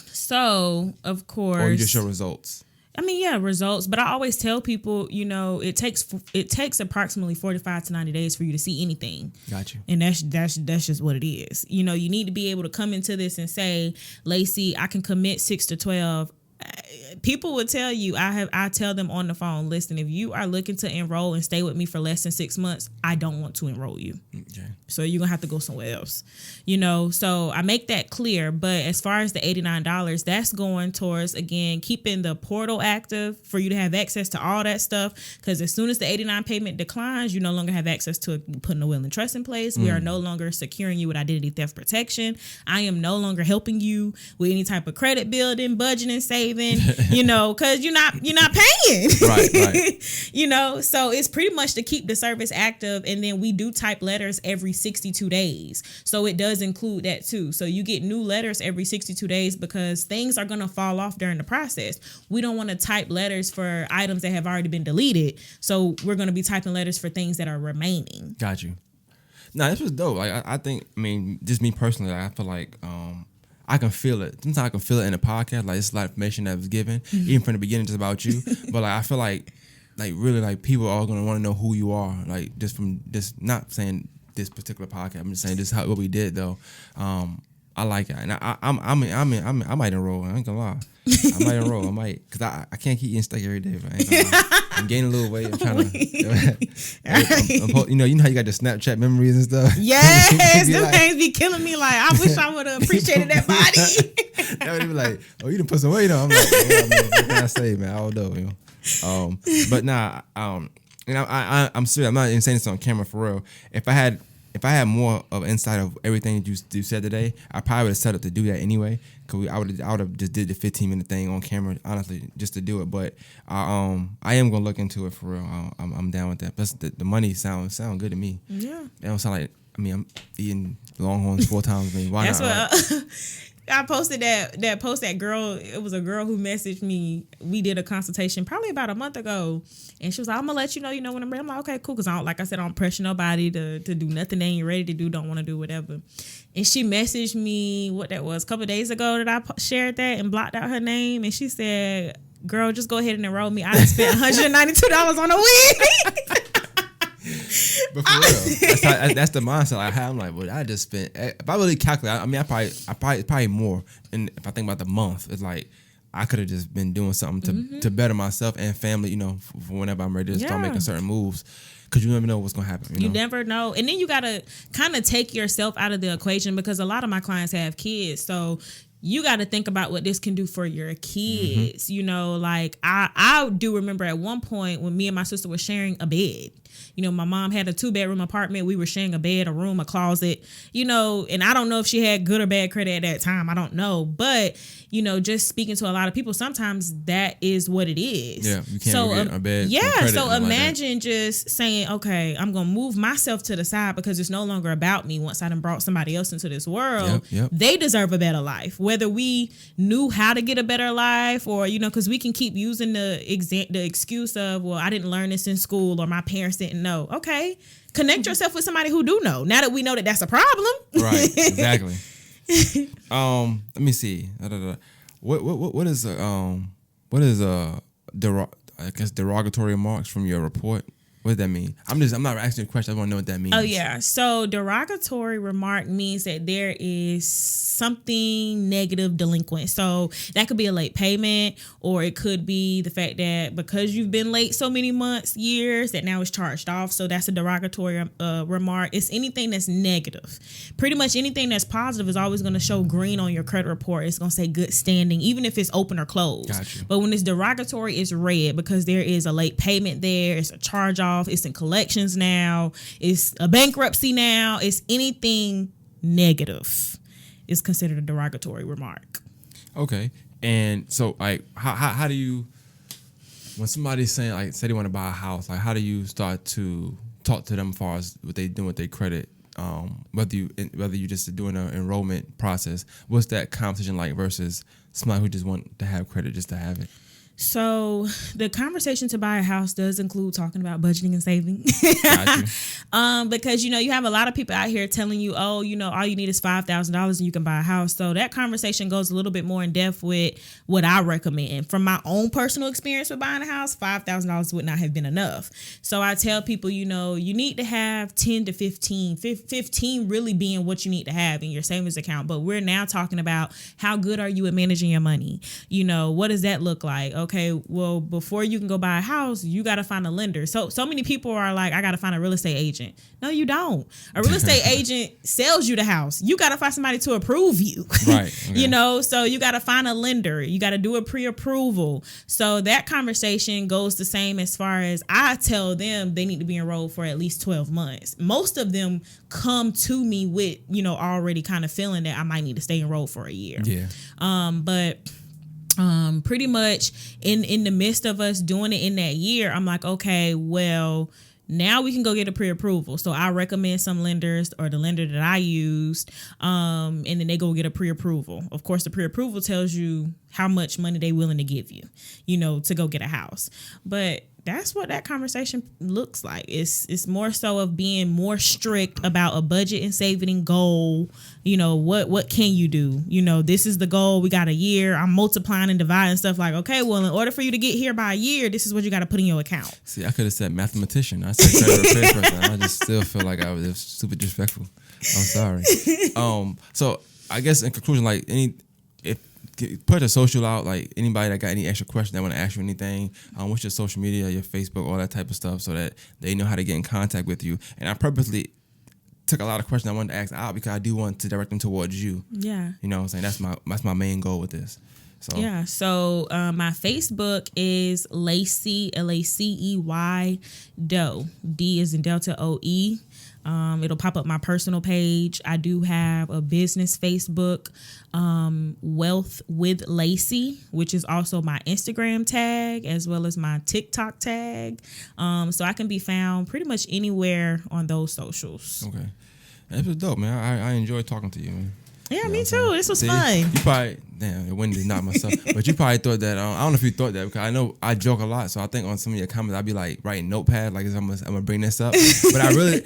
So, of course. Or you just show results. I mean, yeah, results. But I always tell people, you know, it takes approximately 45 to 90 days for you to see anything. Got you. And that's just what it is. You know, you need to be able to come into this and say, Lacey, I can commit 6 to 12. People would tell you, I tell them on the phone, listen, if you are looking to enroll and stay with me for less than 6 months, I don't want to enroll you. Okay. So you're going to have to go somewhere else. You know, so I make that clear. But as far as the $89, that's going towards, again, keeping the portal active for you to have access to all that stuff. Because as soon as the $89 payment declines, you no longer have access to putting a will and trust in place. We are no longer securing you with identity theft protection. I am no longer helping you with any type of credit building, budgeting, saving, you know, because you're not paying. Right. You know, so it's pretty much to keep the service active. And then we do type letters every 62 days. So it does include that too. So you get new letters every 62 days because things are going to fall off during the process. We don't want to type letters for items that have already been deleted. So we're going to be typing letters for things that are remaining. Got you. No, this was dope. Like I think, I mean, just me personally, I feel like I can feel it. Sometimes I can feel it in the podcast. Like, it's a lot of information that was given, even from the beginning, just about you. But like, I feel like really, like, people are gonna want to know who you are. Like, just from this, not saying this particular podcast. I'm just saying this what we did though. I like it, and I might enroll. I ain't gonna lie. I might enroll. I might, because I can't keep eating steak every day. But I ain't gonna lie. I'm gaining a little weight. I'm trying to. You know how you got the Snapchat memories and stuff. Yes, them things be killing me. Like, I wish I would have appreciated that body. That would be like, oh, you done put some weight on. I'm like, yeah, man, what can I say, man? I don't know, you know. But nah, and I'm serious. I'm not even saying this on camera for real. If I had more of insight of everything that you said today, I probably would have set up to do that anyway. Cause I would have just did the 15-minute thing on camera, honestly, just to do it. But I am gonna look into it for real. I'm down with that. Plus the money sound good to me. Yeah, it don't sound like, I mean, I'm eating Longhorns 4 times a day. Why That's not? What I posted that post. That girl, it was a girl who messaged me. We did a consultation probably about a month ago, and she was like, "I'm gonna let you know, when I'm ready." I'm like, "Okay, cool," because I don't, like I said, I don't pressure nobody to do nothing they ain't ready to do, don't want to do whatever. And she messaged me what that was a couple of days ago that I shared that and blocked out her name, and she said, "Girl, just go ahead and enroll me. I spent $192 on a wig." But for real, that's the mindset I have. I'm like, well, I just spent. If I really calculate, I mean, I probably more. And if I think about the month, it's like I could have just been doing something to better myself and family. For whenever I'm ready to start making certain moves. Because you never know what's going to happen. You never know. And then you got to kind of take yourself out of the equation because a lot of my clients have kids. So you got to think about what this can do for your kids. Like I do remember at one point when me and my sister were sharing a bed. My mom had a 2-bedroom apartment. We were sharing a bed, a room, a closet, and I don't know if she had good or bad credit at that time. I don't know. But, just speaking to a lot of people, sometimes that is what it is. Yeah, you can't get a bed. Yeah, so imagine just saying, okay, I'm going to move myself to the side because it's no longer about me once I done brought somebody else into this world. Yep. They deserve a better life. Whether we knew how to get a better life or, because we can keep using the excuse of, well, I didn't learn this in school or my parents didn't know. Okay, connect yourself with somebody who do know. Now that we know that that's a problem, right? Exactly. Let me see. What is derogatory remarks from your report? What does that mean? I'm not asking you a question. I want to know what that means. Oh yeah. So derogatory remark means that there is something negative delinquent. So that could be a late payment, or it could be the fact that because you've been late so many months, years, that now it's charged off. So that's a derogatory remark. It's anything that's negative. Pretty much anything that's positive is always going to show green on your credit report. It's going to say good standing, even if it's open or closed. Gotcha. But when it's derogatory, it's red because there is a late payment there. It's a charge off. It's in collections now. It's a bankruptcy now. It's anything negative is considered a derogatory remark. Okay. And so, like, how do you, when somebody's saying, like, say they want to buy a house, like, how do you start to talk to them as far as what they doing with their credit? Whether you just doing an enrollment process, what's that conversation like versus somebody who just want to have credit just to have it? So the conversation to buy a house does include talking about budgeting and saving. Because, you have a lot of people out here telling you, oh, all you need is $5,000 and you can buy a house. So that conversation goes a little bit more in depth with what I recommend. From my own personal experience with buying a house, $5,000 would not have been enough. So I tell people, you need to have 10 to 15 really being what you need to have in your savings account. But we're now talking about how good are you at managing your money? What does that look like? Okay, well, before you can go buy a house, you got to find a lender. So many people are like, I got to find a real estate agent. No, you don't. A real estate agent sells you the house. You got to find somebody to approve you. Right. Okay. So you got to find a lender. You got to do a pre-approval. So that conversation goes the same as far as I tell them they need to be enrolled for at least 12 months. Most of them come to me with, already kind of feeling that I might need to stay enrolled for a year. Yeah. But pretty much in the midst of us doing it in that year, I'm like, okay, well, now we can go get a pre-approval. So I recommend some lenders or the lender that I used, and then they go get a pre-approval. Of course, the pre-approval tells you how much money they willing to give you, to go get a house. But that's what that conversation looks like. It's more so of being more strict about a budget and saving goal. What can you do? This is the goal. We got a year. I'm multiplying and dividing stuff like, okay, well, in order for you to get here by a year, this is what you got to put in your account. See, I could have said mathematician. I said credit repair person. I just still feel like I was super disrespectful. I'm sorry. So I guess in conclusion, like put a social out, like anybody that got any extra questions that want to ask you anything, what's your social media, your Facebook, all that type of stuff, so that they know how to get in contact with you. And I purposely took a lot of questions I wanted to ask out because I do want to direct them towards you. Yeah. You know what I'm saying? That's my main goal with this. So yeah. So my Facebook is Lacey, Lacey Doe. D is in Delta OE. It'll pop up my personal page. I do have a business Facebook, Wealth with Lacey, which is also my Instagram tag as well as my TikTok tag. So I can be found pretty much anywhere on those socials. Okay. That was dope, man. I enjoyed talking to you, man. Yeah, me too. This was fun. You probably, the wind is not myself, but you probably thought that, I don't know if you thought that, because I know I joke a lot, so I think on some of your comments, I'd be like writing notepad, like I'm gonna bring this up. But I really,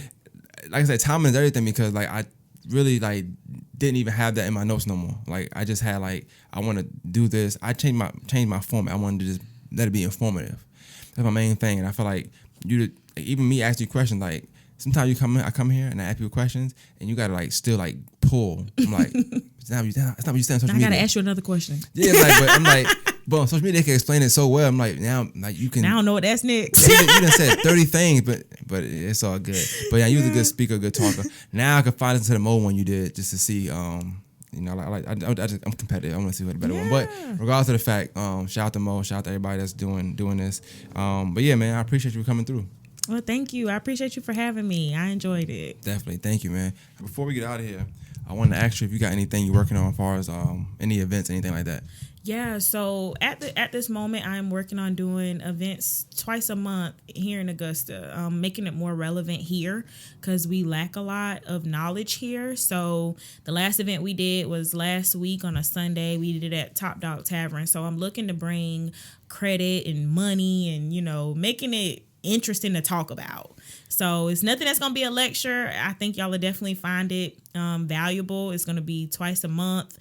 like I said, timing is everything, because like I really like didn't even have that in my notes no more. Like I just had like, I want to do this. I changed my format. I wanted to just let it be informative. That's my main thing. And I feel like even me asking you questions, like sometimes I come here and I ask people questions, and you gotta like still like pull. I'm like, it's not what you say on social media. I gotta ask you another question. Yeah, like, but I'm like, but on social media they can explain it so well. I'm like, now like you can. Now I don't know what that's next. You done said 30 things, but it's all good. But yeah, you was a good speaker, good talker. Now I can find into the old one you did just to see. You know, I'm competitive. I want to see what the better one. But regardless of the fact, shout out to Mo, shout out to everybody that's doing this. But yeah, man, I appreciate you coming through. Well, thank you. I appreciate you for having me. I enjoyed it. Definitely, thank you, man. Before we get out of here, I wanted to ask you if you got anything you're working on as far as any events, anything like that. Yeah, so at this moment, I'm working on doing events twice a month here in Augusta, making it more relevant here because we lack a lot of knowledge here. So the last event we did was last week on a Sunday. We did it at Top Dog Tavern. So I'm looking to bring credit and money and, you know, making it interesting to talk about. So it's nothing that's going to be a lecture. I think y'all will definitely find it valuable. It's going to be twice a month.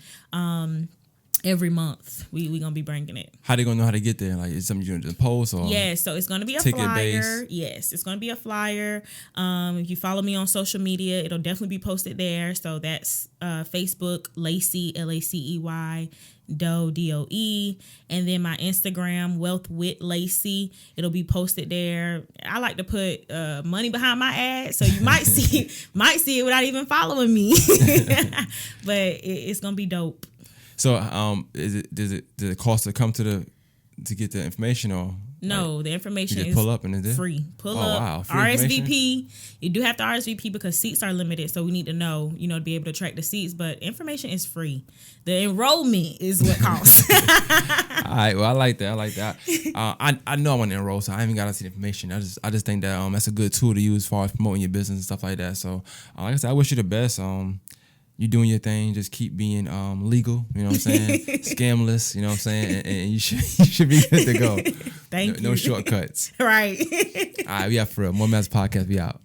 Every month we gonna be bringing it. How they gonna know how to get there? Like, is something you gonna post or? Yeah, so it's gonna be a flyer. Base? Yes, it's gonna be a flyer. If you follow me on social media, it'll definitely be posted there. So that's Facebook, Lacey, Lacey, Doe, and then my Instagram, Wealth with Lacey. It'll be posted there. I like to put money behind my ad, so you might see it without even following me. But it's gonna be dope. So, does it cost to come to get the information or? No, like, the information you just pull up and it's there? Free. Pull up. Wow. Free RSVP. You do have to RSVP because seats are limited, so we need to know, to be able to track the seats. But information is free. The enrollment is what costs. All right. Well, I like that. I know I want to enroll, so I haven't got to see the information. I just think that that's a good tool to use as far as promoting your business and stuff like that. So, like I said, I wish you the best. You doing your thing, just keep being legal, you know what I'm saying? Scamless, you know what I'm saying? And you should be good to go. Thank you. No shortcuts. Right. All right, we out for real. One Man's Podcast, we out.